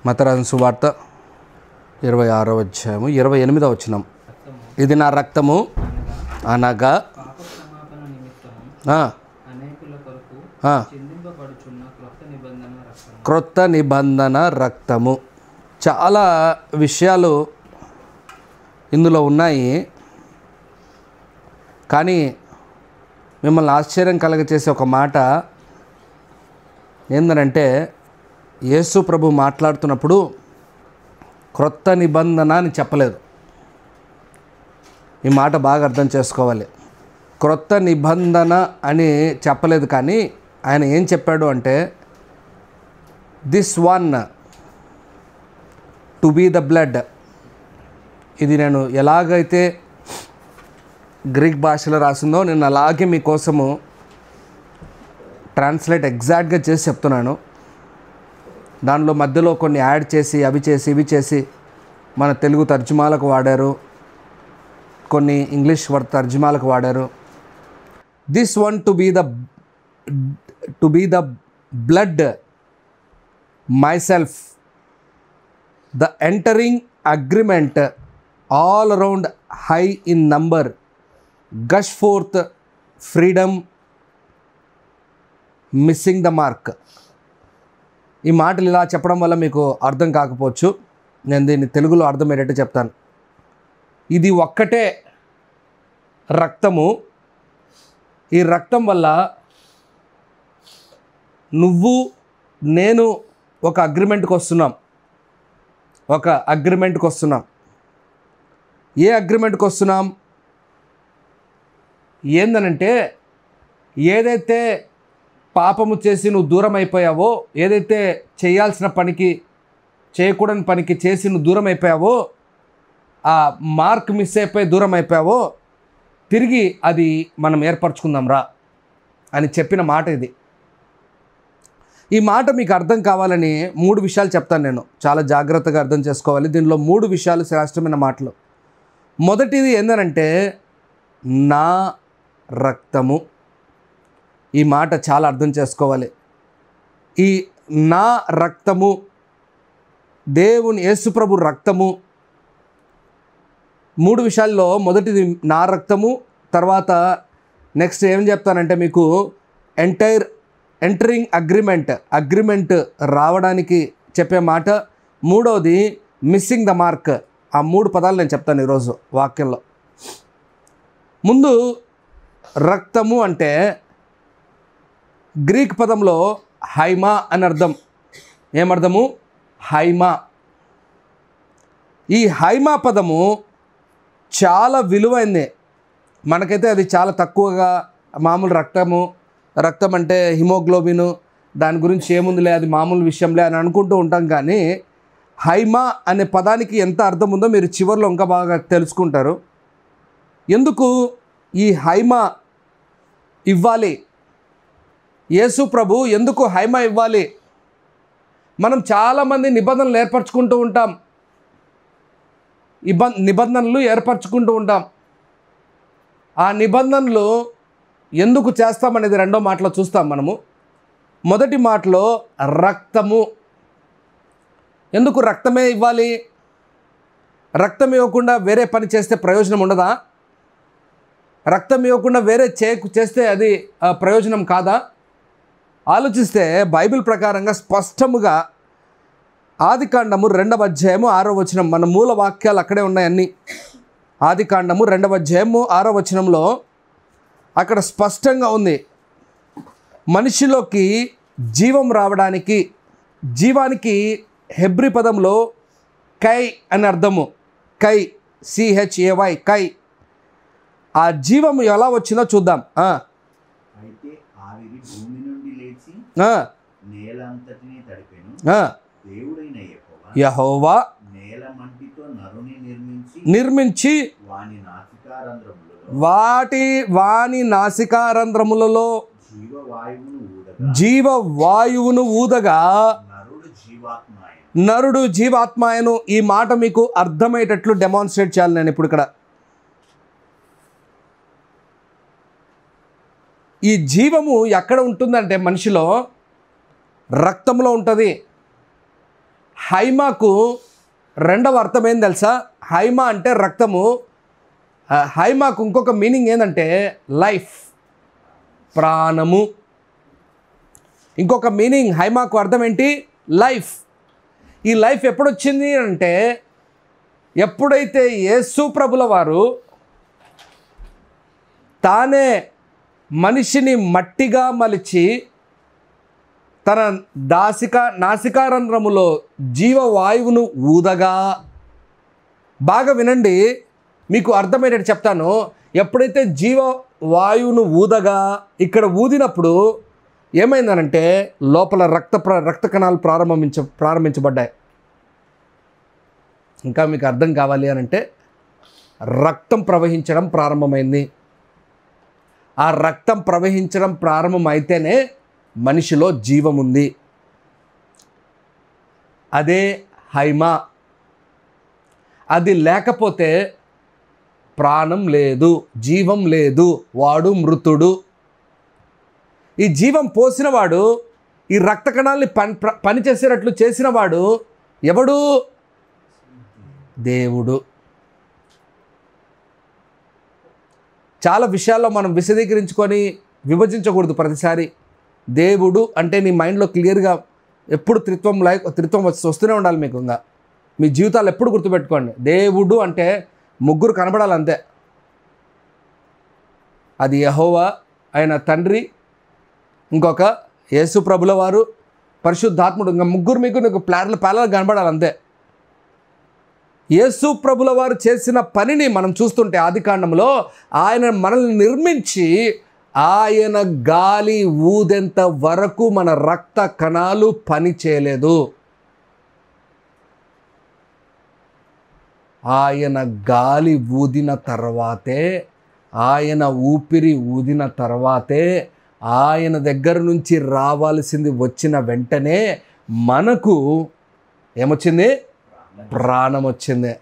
మత్తయి రాసిన సువార్త 26వ అధ్యాయము 28వ వచనం. ఇది నా రక్తము అనగా క్రొత్త నిబంధన రక్తము. చాలా విషయాలు ఇందులో ఉన్నాయి, కానీ మిమ్మల్ని ఆశ్చర్యం కలగచేసే ఒక మాట ఏంటంటే, యేసు ప్రభు మాట్లాడుతున్నప్పుడు క్రొత్త నిబంధన అని చెప్పలేదు. ఈ మాట బాగా అర్థం చేసుకోవాలి. క్రొత్త నిబంధన అని చెప్పలేదు, కానీ ఆయన ఏం చెప్పాడు అంటే, this one to be the blood. ఇది నేను ఎలాగైతే గ్రీక్ భాషలో రాసిందో నేను అలాగే మీకోసము ట్రాన్స్లేట్ ఎగ్జాక్ట్గా చేసి చెప్తున్నాను. దానిలో మధ్యలో కొన్ని యాడ్ చేసి అవి చేసి ఇవి చేసి మన తెలుగు తర్జుమాలకు వాడారు, కొన్ని ఇంగ్లీష్ తర్జుమాలకు వాడారు. This one to be the blood myself, the entering agreement all around high in number, gush forth freedom, missing the mark. ఈ మాటలు ఇలా చెప్పడం వల్ల మీకు అర్థం కాకపోవచ్చు, నేను దీన్ని తెలుగులో అర్థమయ్యేటట్టు చెప్తాను. ఇది ఒక్కటే రక్తము. ఈ రక్తం వల్ల నువ్వు నేను ఒక అగ్రిమెంట్కి వస్తున్నాం. ఏ అగ్రిమెంట్కి వస్తున్నాం? ఏందనంటే, ఏదైతే పాపము చేసి నువ్వు దూరం అయిపోయావో, ఏదైతే చేయాల్సిన పనికి చేయకూడని పనికి చేసి నువ్వు దూరం అయిపోయావో, ఆ మార్క్ మిస్ అయిపోయి దూరం అయిపోయావో, తిరిగి అది మనం ఏర్పరచుకుందాం రా అని చెప్పిన మాట ఇది. ఈ మాట మీకు అర్థం కావాలని 3 విషయాలు చెప్తాను. నేను చాలా జాగ్రత్తగా అర్థం చేసుకోవాలి. దీనిలో 3 విషయాలు శ్రేష్టమైన మాటలు. మొదటిది ఏంటంటే, నా రక్తము. ఈ మాట చాలా అర్థం చేసుకోవాలి. ఈ నా రక్తము, దేవుని యేసుప్రభు రక్తము. 3 విషయాల్లో మొదటిది నా రక్తము. తర్వాత నెక్స్ట్ ఏం చెప్తానంటే మీకు, ఎంటరింగ్ అగ్రిమెంట్ రావడానికి చెప్పే మాట. మూడవది మిస్సింగ్ ద మార్క్. ఆ 3 పదాలు నేను చెప్తాను ఈరోజు వాక్యంలో. ముందు రక్తము అంటే గ్రీక్ పదంలో హైమా అని అర్థం. ఏమర్థము? హైమా. ఈ హైమా పదము చాలా విలువైంది. మనకైతే అది చాలా తక్కువగా, మామూలు రక్తం అంటే హిమోగ్లోబిన్, దాని గురించి ఏముందిలే, అది మామూలు విషయంలే అని అనుకుంటూ ఉంటాం. కానీ హైమా అనే పదానికి ఎంత అర్థం ఉందో మీరు చివరిలో ఇంకా బాగా తెలుసుకుంటారు. ఎందుకు ఈ హైమా ఇవ్వాలి? యేసు ప్రభు ఎందుకు హైమా ఇవ్వాలి? మనం చాలామంది నిబంధనలు ఏర్పరచుకుంటూ ఉంటాం. ఆ నిబంధనలు ఎందుకు చేస్తామనేది రెండో మాటలో చూస్తాం మనము. మొదటి మాటలో రక్తము. ఎందుకు రక్తమే ఇవ్వాలి? రక్తం ఇవ్వకుండా వేరే పని చేస్తే ప్రయోజనం ఉండదా? రక్తం ఇవ్వకుండా వేరే చేస్తే అది ప్రయోజనం కాదా? ఆలోచిస్తే బైబిల్ ప్రకారంగా స్పష్టముగా ఆదికాండము 2వ అధ్యాయము 6వ వచనం, మన మూల వాక్యాలు అక్కడే ఉన్నాయి అన్నీ. ఆదికాండము 2వ అధ్యాయము 6వ వచనంలో అక్కడ స్పష్టంగా ఉంది, మనిషిలోకి జీవం రావడానికి, జీవానికి హెబ్రీ పదంలో కై అని అర్థము. కై, CHAY, కై. ఆ జీవం ఎలా వచ్చిందో చూద్దాం. అయితే ఆవిరి భూమి నుండి లేచి నేలంతటిని తడిపెను. దేవుడైన యెహోవా నేల మంటితో నరుని నిర్మించి వాని నాసికారంధ్రములలో జీవవాయువును ఊదగా నరుడు జీవాత్మాయను. ఈ మాట మీకు అర్థమయ్యేటట్లు డెమాన్స్ట్రేట్ చేయాలి నేను ఇప్పుడు ఇక్కడ. ఈ జీవము ఎక్కడ ఉంటుందంటే మనిషిలో రక్తంలో ఉంటుంది. హైమాకు రెండవ అర్థం ఏం తెలుసా? హైమా అంటే రక్తము. హైమాకు ఇంకొక మీనింగ్ ఏంటంటే లైఫ్, ప్రాణము. ఇంకొక మీనింగ్ హైమాకు అర్థం ఏంటి? లైఫ్. ఈ లైఫ్ ఎప్పుడొచ్చింది అంటే ఎప్పుడైతే యేసు ప్రభుల వారు తానే మనిషిని మట్టిగా మలిచి తన నాసికారంధ్రములో జీవవాయువును ఊదగా, బాగా వినండి మీకు అర్థమయ్యేటట్టు చెప్తాను. ఎప్పుడైతే జీవవాయువును ఊదగా ఇక్కడ ఊదినప్పుడు ఏమైందనంటే లోపల రక్త కణాలు ప్రారంభించబడ్డాయి. ఇంకా మీకు అర్థం కావాలి అనంటే రక్తం ప్రవహించడం ప్రారంభమైంది. ఆ రక్తం ప్రవహించడం ప్రారంభమైతేనే మనిషిలో జీవం ఉంది. అదే హైమా. అది లేకపోతే ప్రాణం లేదు, జీవం లేదు, వాడు మృతుడు. ఈ జీవం పోసినవాడు, ఈ రక్త కణాల్ని పనిచేసేటట్లు చేసినవాడు ఎవడు? దేవుడు. చాలా విషయాల్లో మనం విశదీకరించుకొని విభజించకూడదు ప్రతిసారి. దేవుడు అంటే నీ మైండ్లో క్లియర్గా ఎప్పుడు త్రిత్వం వస్తూనే ఉండాలి మీకు. ఇంకా మీ జీవితాలు ఎప్పుడు గుర్తుపెట్టుకోండి, దేవుడు అంటే ముగ్గురు కనబడాలి అంతే. అది యెహోవా ఆయన తండ్రి, ఇంకొక యేసు ప్రభుల వారు, పరిశుద్ధాత్ముడు. ఇంకా ముగ్గురు మీకు నీకు ప్యారల్ కనబడాలి అంతే. యేసు ప్రభుల వారు చేసిన పనిని మనం చూస్తుంటే ఆదికాండంలో ఆయన మనల్ని నిర్మించి ఆయన గాలి ఊదెంత వరకు మన రక్త కణాలు పని చేయలేదు. ఆయన గాలి ఊదిన తర్వాతే, ఆయన ఊపిరి ఊదిన తర్వాతే, ఆయన దగ్గర నుంచి రావాల్సింది వచ్చిన వెంటనే మనకు ఏమొచ్చింది? ప్రాణం వచ్చింది.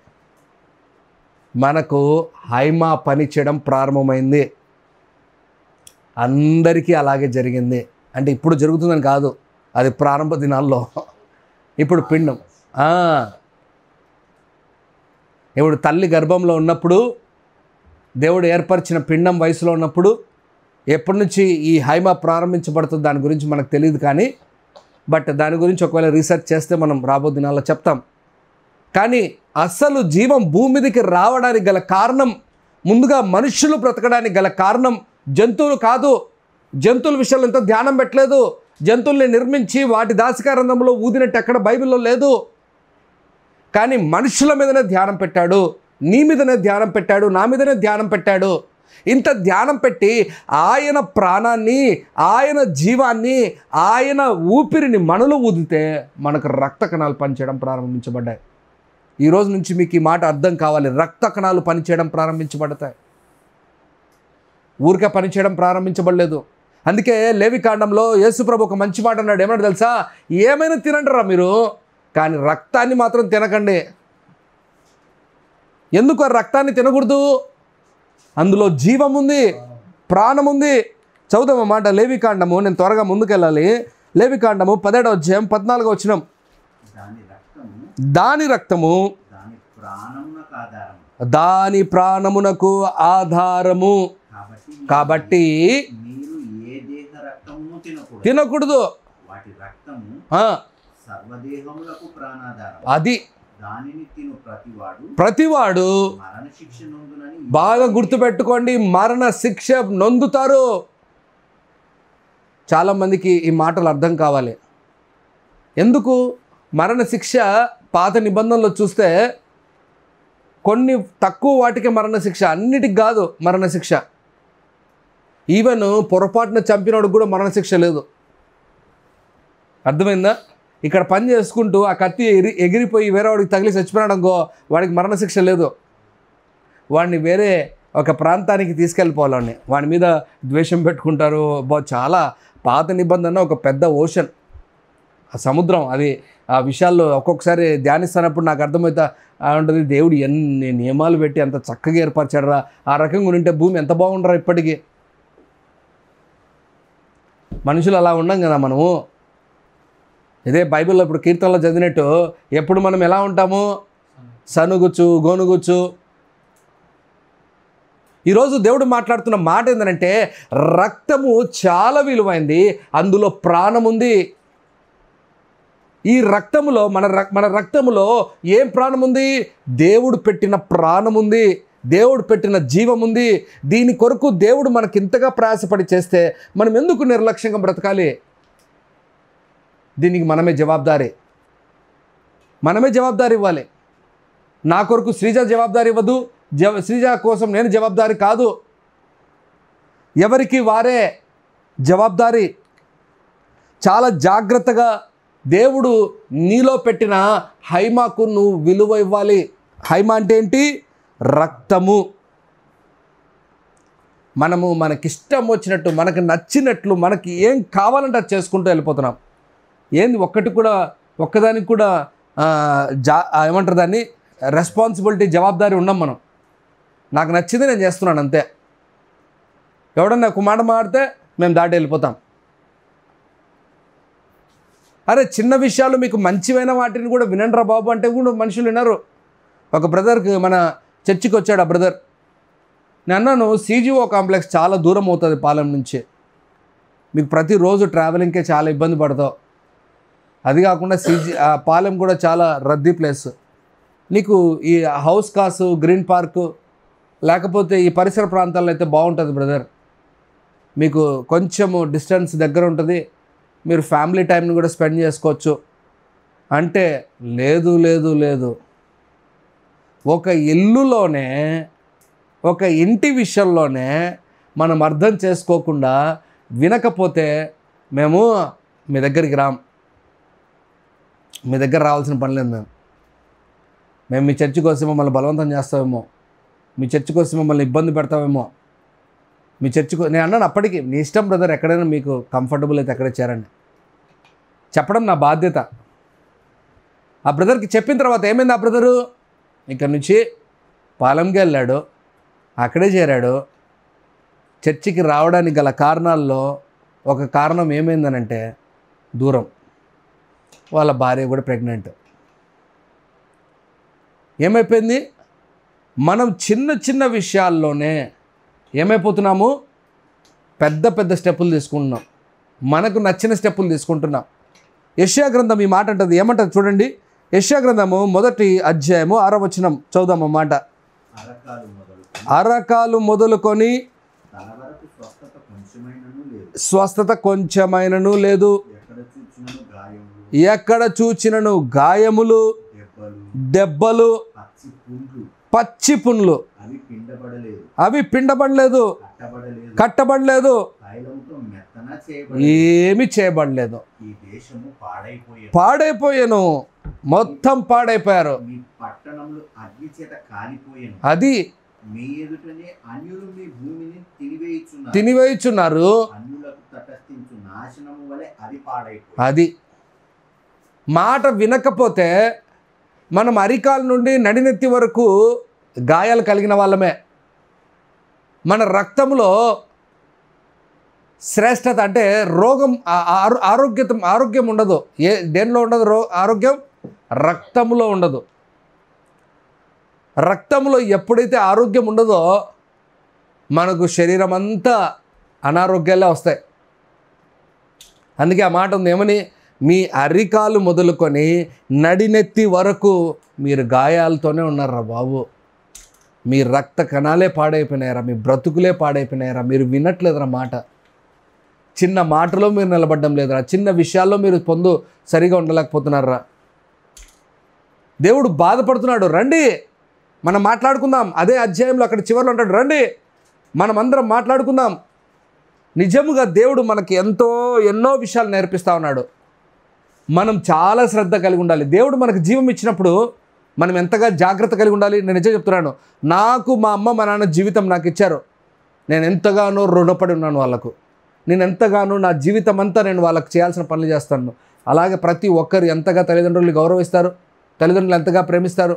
మనకు హైమా పని చేయడం ప్రారంభమైంది. అందరికీ అలాగే జరిగింది. అంటే ఇప్పుడు జరుగుతుందని కాదు, అది ప్రారంభ దినాల్లో. ఇప్పుడు పిండం ఇప్పుడు తల్లి గర్భంలో ఉన్నప్పుడు దేవుడు ఏర్పరిచిన పిండం వయసులో ఉన్నప్పుడు ఎప్పటి నుంచి ఈ హైమా ప్రారంభించబడుతుంది దాని గురించి మనకు తెలియదు. కానీ బట్ దాని గురించి ఒకవేళ రీసెర్చ్ చేస్తే మనం రాబో దినాల్లో చెప్తాం. కానీ అసలు జీవం భూమి మీదకి రావడానికి గల కారణం, ముందుగా మనుషులు బ్రతకడానికి గల కారణం జంతువులు కాదు. జంతువుల విషయంలో ఎంతో ధ్యానం పెట్టలేదు. జంతువుల్ని నిర్మించి వాటి దాసికారంధంలో ఊదినట్టు ఎక్కడ బైబిల్లో లేదు. కానీ మనుషుల మీదనే ధ్యానం పెట్టాడు, నీ మీదనే ధ్యానం పెట్టాడు, నా మీదనే ధ్యానం పెట్టాడు. ఇంత ధ్యానం పెట్టి ఆయన ప్రాణాన్ని, ఆయన జీవాన్ని, ఆయన ఊపిరిని మనలో ఊదితే మనకు రక్త కణాలు పనిచేయడం ప్రారంభించబడ్డాయి. ఈరోజు నుంచి మీకు ఈ మాట అర్థం కావాలి. రక్త కణాలు పనిచేయడం ప్రారంభించబడతాయి, ఊరికే పనిచేయడం ప్రారంభించబడలేదు. అందుకే లేవికాండంలో యేసుప్రభు ఒక మంచి మాట అన్నాడు. ఏమన్నా తెలుసా? ఏమైనా తినండిరా మీరు, కానీ రక్తాన్ని మాత్రం తినకండి. ఎందుకు ఆ రక్తాన్ని తినకూడదు? అందులో జీవం ఉంది, ప్రాణం ఉంది. చదువుదాం అన్నమాట లేవికాండము. నేను త్వరగా ముందుకెళ్ళాలి. లేవికాండము 17వ అధ్యాయం 14వ వచనం. దాని రక్తము దాని ప్రాణమునకు ఆధారము. కాబట్టి తినకూడదు. అది ప్రతివాడు బాగా గుర్తుపెట్టుకోండి, మరణ శిక్ష నొందుతారు. చాలామందికి ఈ మాటలు అర్థం కావాలి. ఎందుకు మరణ శిక్ష? పాత నిబంధనలో చూస్తే కొన్ని తక్కువ వాటికి మరణ శిక్ష, అన్నిటికి కాదు మరణ శిక్ష. ఈవెన్ పొరపాటున చంపినోడు కూడా మరణ శిక్ష లేదు. అర్థమైందా? ఇక్కడ పని చేసుకుంటూ ఆ కత్తి ఎగిరిపోయి వేరే వాడికి తగిలి చచ్చిపోయాడు అనుకో, వాడికి మరణ శిక్ష లేదు. వాడిని వేరే ఒక ప్రాంతానికి తీసుకెళ్ళిపోవాలని వాడి మీద ద్వేషం పెట్టుకుంటారు. చాలా పాత నిబంధన ఒక పెద్ద ఓషన్, ఆ సముద్రం. అది ఆ విషయాల్లో ఒక్కొక్కసారి ధ్యానిస్తున్నప్పుడు నాకు అర్థమవుతా ఉంటుంది, దేవుడు ఎన్ని నియమాలు పెట్టి అంత చక్కగా ఏర్పరిచాడరా. ఆ రకంగా ఉంటే భూమి ఎంత బాగుండరా. ఇప్పటికీ మనుషులు అలా ఉండం కదా మనము. ఇదే బైబిల్లో ఇప్పుడు కీర్తనలో చదివినట్టు ఎప్పుడు మనం ఎలా ఉంటాము? సనుగుచ్చు, గోనుగుచ్చు. ఈరోజు దేవుడు మాట్లాడుతున్న మాట ఏంటంటే రక్తము చాలా విలువైంది, అందులో ప్రాణం ఉంది. ఈ రక్తములో మన రక్తములో ఏం ప్రాణం ఉంది? దేవుడు పెట్టిన ప్రాణం ఉంది, దేవుడు పెట్టిన జీవం ఉంది. దీని కొరకు దేవుడు మనకి ఇంతగా ప్రయాసపడి చేస్తే మనం ఎందుకు నిర్లక్ష్యంగా బ్రతకాలి? దీనికి మనమే జవాబుదారీ ఇవ్వాలి. నా కొరకు శ్రీజ జవాబుదారీ ఇవ్వదు, శ్రీజ కోసం నేను జవాబుదారీ కాదు. ఎవరికి వారే జవాబుదారీ. చాలా జాగ్రత్తగా దేవుడు నీలో పెట్టిన హైమాకు నువ్వు విలువ ఇవ్వాలి. హైమా అంటే ఏంటి? రక్తము. మనము మనకిష్టం వచ్చినట్టు, మనకు నచ్చినట్లు, మనకి ఏం కావాలంటే అది చేసుకుంటూ వెళ్ళిపోతున్నాం. ఏంది ఒక్కదానికి కూడా ఏమంటారు దాన్ని, రెస్పాన్సిబిలిటీ, జవాబుదారీ ఉన్నాం మనం. నాకు నచ్చింది నేను చేస్తున్నాను అంతే. ఎవడన్నా ఒక మాట మాడితే మేము దాటి వెళ్ళిపోతాం. అరే చిన్న విషయాలు మీకు మంచివైన వాటిని కూడా వినండి రా బాబు అంటే కూడా మనుషులు వినరు. ఒక బ్రదర్కి మన చర్చికి వచ్చాడు ఆ బ్రదర్. నేను అన్నాను CGO కాంప్లెక్స్ చాలా దూరం అవుతుంది పాలెం నుంచి, మీకు ప్రతిరోజు ట్రావెలింగ్కే చాలా ఇబ్బంది పడతావు. అది కాకుండా పాలెం కూడా చాలా రద్దీ ప్లేస్. నీకు ఈ హౌస్ కాసు, గ్రీన్ పార్కు లేకపోతే ఈ పరిసర ప్రాంతాల్లో అయితే బాగుంటుంది బ్రదర్, మీకు కొంచెము డిస్టెన్స్ దగ్గర ఉంటుంది, మీరు ఫ్యామిలీ టైంని కూడా స్పెండ్ చేసుకోవచ్చు అంటే లేదు. ఒక ఇల్లులోనే, ఒక ఇంటి విషయంలోనే మనం అర్థం చేసుకోకుండా వినకపోతే మేము మీ దగ్గరికి రాం, మీ దగ్గర రావాల్సిన పని లేదు. మేము మీ చర్చి కోసం మమ్మల్ని బలవంతం చేస్తామేమో, మీ చర్చి కోసం మమ్మల్ని ఇబ్బంది పెడతామేమో, మీ చర్చికి నేను అన్నాను అప్పటికి, నీ ఇష్టం బ్రదర్, ఎక్కడైనా మీకు కంఫర్టబుల్ అయితే అక్కడే చేరండి చెప్పడం నా బాధ్యత. ఆ బ్రదర్కి చెప్పిన తర్వాత ఏమైంది? ఆ బ్రదరు ఇక్కడ నుంచి పాలెంకి వెళ్ళాడు, అక్కడే చేరాడు. చర్చికి రావడానికి గల కారణాల్లో ఒక కారణం ఏమైందనంటే దూరం. వాళ్ళ భార్య కూడా ప్రెగ్నెంట్. ఏమైపోయింది? మనం చిన్న విషయాల్లోనే ఏమైపోతున్నాము? పెద్ద స్టెప్పులు తీసుకుంటున్నాం, మనకు నచ్చిన స్టెప్పులు తీసుకుంటున్నాం. యెషయా గ్రంథం ఈ మాట అంటుంది, ఏమంటుంది చూడండి. యెషయా గ్రంథము 1వ అధ్యాయము 6వ వచనం చదువుదాము మాట. అరకాలు మొదలుకొని స్వస్థత కొంచెమైనను లేదు, ఎక్కడ చూచినను గాయములు, దెబ్బలు, పచ్చి పుండ్లు, అవి పిండబడలేదు, కట్టబడలేదు, ఏమి చేయబడలేదు. పాడైపోయాను, మొత్తం పాడైపోయారు. అది తినివేయుచున్నారు. అది మాట వినకపోతే మనం అరికాల నుండి నడినెత్తి వరకు గాయాలు కలిగిన వాళ్ళమే. మన రక్తంలో శ్రేష్టత అంటే రోగం, ఆరోగ్యం ఉండదు. దేనిలో ఉండదు ఆరోగ్యం? రక్తంలో ఉండదు. రక్తంలో ఎప్పుడైతే ఆరోగ్యం ఉండదో మనకు శరీరం అంతా అనారోగ్యాలే వస్తాయి. అందుకే ఆ మాట ఉంది ఏమని, మీ అరికాలు మొదలుకొని నడినెత్తి వరకు మీరు గాయాలతోనే ఉన్నారా బాబు. మీ రక్త కణాలే పాడైపోయినాయరా, మీ బ్రతుకులే పాడైపోయినాయరా, మీరు వినట్లేదురా మాట. చిన్న మాటలో మీరు నిలబడడం లేదురా, చిన్న విషయాల్లో మీరు సరిగా ఉండలేకపోతున్నారా. దేవుడు బాధపడుతున్నాడు. రండి మనం మాట్లాడుకుందాం. అదే అధ్యాయంలో అక్కడ చివరిలో అంటాడు, రండి మనమందరం మాట్లాడుకుందాం. నిజముగా దేవుడు మనకి ఎన్నో విషయాలు నేర్పిస్తూ ఉన్నాడు. మనం చాలా శ్రద్ధ కలిగి ఉండాలి. దేవుడు మనకు జీవం ఇచ్చినప్పుడు మనం ఎంతగా జాగ్రత్త కలిగి ఉండాలి. నేను నిజం చెప్తున్నాను, నాకు మా అమ్మ మా నాన్న జీవితం నాకు ఇచ్చారు. నేను ఎంతగానో రుణపడి ఉన్నాను వాళ్ళకు. నేను ఎంతగానో నా జీవితం అంతా నేను వాళ్ళకి చేయాల్సిన పనులు చేస్తాను. అలాగే ప్రతి ఒక్కరు ఎంతగా తల్లిదండ్రులు గౌరవిస్తారు, తల్లిదండ్రులు ఎంతగా ప్రేమిస్తారు.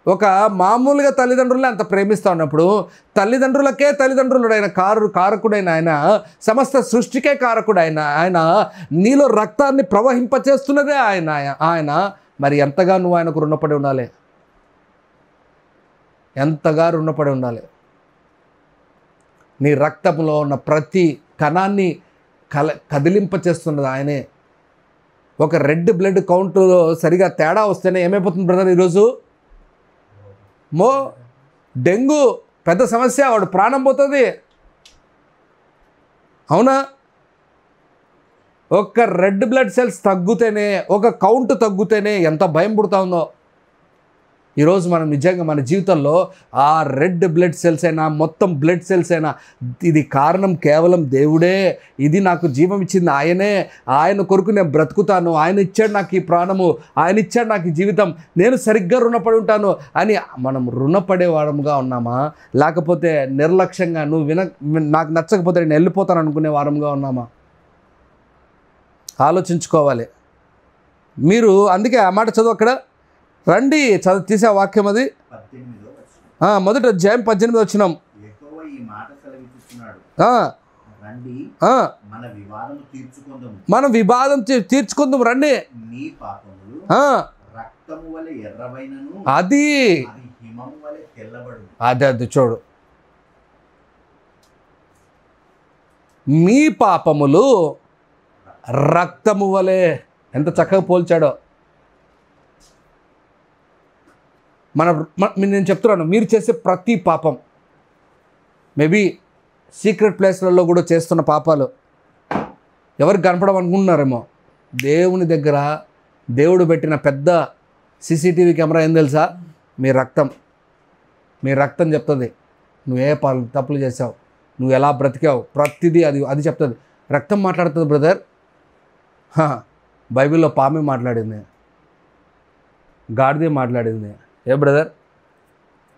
ఒక మామూలుగా తల్లిదండ్రులే అంత ప్రేమిస్తూ ఉన్నప్పుడు తల్లిదండ్రులకే తల్లిదండ్రులుడైన కారకుడైన ఆయన, సమస్త సృష్టికే కారకుడైన ఆయన, నీలో రక్తాన్ని ప్రవహింపచేస్తున్నదే ఆయన మరి ఎంతగా నువ్వు ఆయనకు రుణపడి ఉండాలి, ఎంతగా రుణపడి ఉండాలి. నీ రక్తంలో ఉన్న ప్రతి కణాన్ని కదిలింపచేస్తున్నది ఆయనే. ఒక రెడ్ బ్లడ్ కౌంట్లో సరిగా తేడా వస్తేనే ఏమైపోతుంది బ్రదర్ ఈరోజు? డెంగ్యూ పెద్ద సమస్య, వాడు ప్రాణం పోతుంది. అవునా? ఒక రెడ్ బ్లడ్ సెల్స్ తగ్గుతేనే, ఒక కౌంట్ తగ్గుతేనే ఎంత భయం పుడతా ఉందో. ఈరోజు మనం నిజంగా మన జీవితంలో ఆ రెడ్ బ్లడ్ సెల్స్ అయినా, మొత్తం బ్లడ్ సెల్స్ అయినా, ఇది కారణం కేవలం దేవుడే. ఇది నాకు జీవం ఇచ్చింది ఆయనే. ఆయన కొరకు నేను బ్రతుకుతాను, ఆయన ఇచ్చాడు నాకు ఈ ప్రాణము, ఆయన ఇచ్చాడు నాకు ఈ జీవితం, నేను సరిగ్గా రుణపడి ఉంటాను అని మనం రుణపడే వారముగా ఉన్నామా? లేకపోతే నిర్లక్ష్యంగా నాకు నచ్చకపోతే నేను వెళ్ళిపోతాను అనుకునే వారముగా ఉన్నామా? ఆలోచించుకోవాలి. మీరు అందుకే ఆ మాట చదువు అక్కడ రండి, తీసే వాక్యం అది 1వ అధ్యాయం 18వ వచనం. మన వివాదం తీర్చుకుందాం రండి. అది అది చూడు, మీ పాపములు రక్తము వలె, ఎంత చక్కగా పోల్చాడో. నేను చెప్తున్నాను, మీరు చేసే ప్రతి పాపం, మేబీ సీక్రెట్ ప్లేస్లలో కూడా చేస్తున్న పాపాలు ఎవరికి కనపడమనుకుంటున్నారేమో, దేవుని దగ్గర దేవుడు పెట్టిన పెద్ద సీసీటీవీ కెమెరా ఏం తెలుసా? మీ రక్తం. మీ రక్తం చెప్తుంది నువ్వు ఏ తప్పులు చేసావు, నువ్వు ఎలా బ్రతికావు, ప్రతిదీ అది చెప్తుంది. రక్తం మాట్లాడుతుంది బ్రదర్. బైబిల్లో పామే మాట్లాడింది, గాడిదే మాట్లాడింది. ఏ బ్రదర్,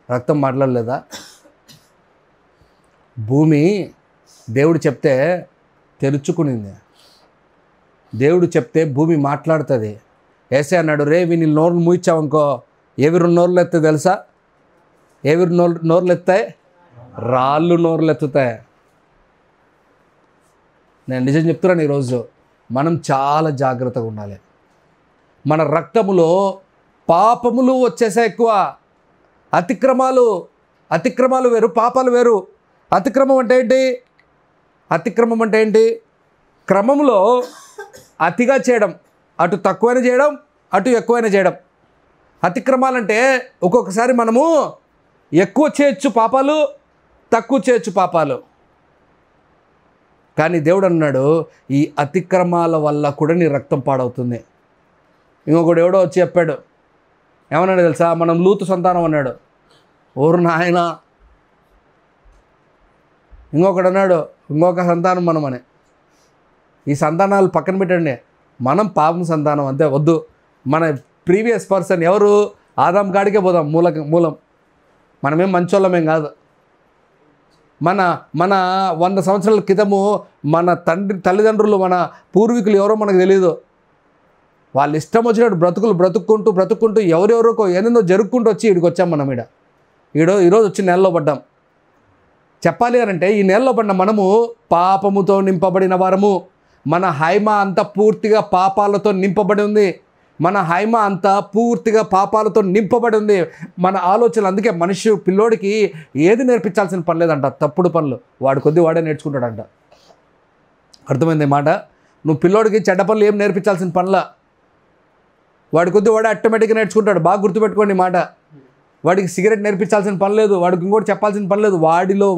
రక్తం మాట్లాడలేదా? భూమి దేవుడు చెప్తే తెరుచుకునింది. దేవుడు చెప్తే భూమి మాట్లాడుతుంది. ఏసే అన్నాడు, రే వీని నోరు మూయించావనుకో ఎవరు నోర్లు ఎత్తాయి తెలుసా? ఎవరు నోర్లు ఎత్తాయి? రాళ్ళు నోర్లు ఎత్తుతాయి. నేను నిజం చెప్తున్నాను, ఈరోజు మనం చాలా జాగ్రత్తగా ఉండాలి. మన రక్తములో పాపములు వచ్చేసా ఎక్కువ. అతిక్రమాలు వేరు, పాపాలు వేరు. అతిక్రమం అంటే ఏంటి? క్రమంలో అతిగా చేయడం, అటు తక్కువైన చేయడం, అటు ఎక్కువైన చేయడం. అతిక్రమాలంటే ఒక్కొక్కసారి మనము ఎక్కువ చేయొచ్చు పాపాలు, తక్కువ చేయొచ్చు పాపాలు. కానీ దేవుడు అన్నాడు, ఈ అతిక్రమాల వల్ల కూడా నీ రక్తం పాడవుతుంది. ఇంకొకడు ఎవడో వచ్చి చెప్పాడు, ఏమన్నాడు తెలుసా? మనం లూతు సంతానం అన్నాడు. ఓరు నాయన. ఇంకొకడు అన్నాడు, ఇంకొక సంతానం మనం అని. ఈ సంతానాలు పక్కన పెట్టండి, మనం పాపం సంతానం అంతే. వద్దు, మన ప్రీవియస్ పర్సన్ ఎవరు? ఆదాం గాడికే పోదాం. మూలం మనమేం మంచోళ్ళమేం కాదు. మన 100 సంవత్సరాల క్రితము మన తల్లిదండ్రులు, మన పూర్వీకులు ఎవరో మనకు తెలియదు. వాళ్ళు ఇష్టం వచ్చినట్టు బ్రతుక్కుంటూ ఎవరెవరికో ఏదేందో జరుపుకుంటూ వచ్చి ఇక్కడికి వచ్చాం. మనం ఈరోజు వచ్చి నెలలో పడ్డాం. చెప్పాలి అని అంటే, ఈ నెలలో పడిన మనము పాపముతో నింపబడిన వారము. మన హైమ అంతా పూర్తిగా పాపాలతో నింపబడి ఉంది. మన ఆలోచనలు. అందుకే పిల్లోడికి ఏది నేర్పించాల్సిన పని లేదంట, తప్పుడు పనులు వాడి కొద్ది వాడే నేర్చుకుంటాడంట. అర్థమైంది మాట? నువ్వు పిల్లోడికి చెడ్డ పనులు ఏం నేర్పించాల్సిన పనులా, వాడి కొద్ది వాడే ఆటోమేటిక్గా నేర్చుకుంటాడు. బాగా గుర్తుపెట్టుకోండి మాట. వాడికి సిగరెట్ నేర్పించాల్సిన పని లేదు, వాడికి ఇంకోటి చెప్పాల్సిన పని లేదు.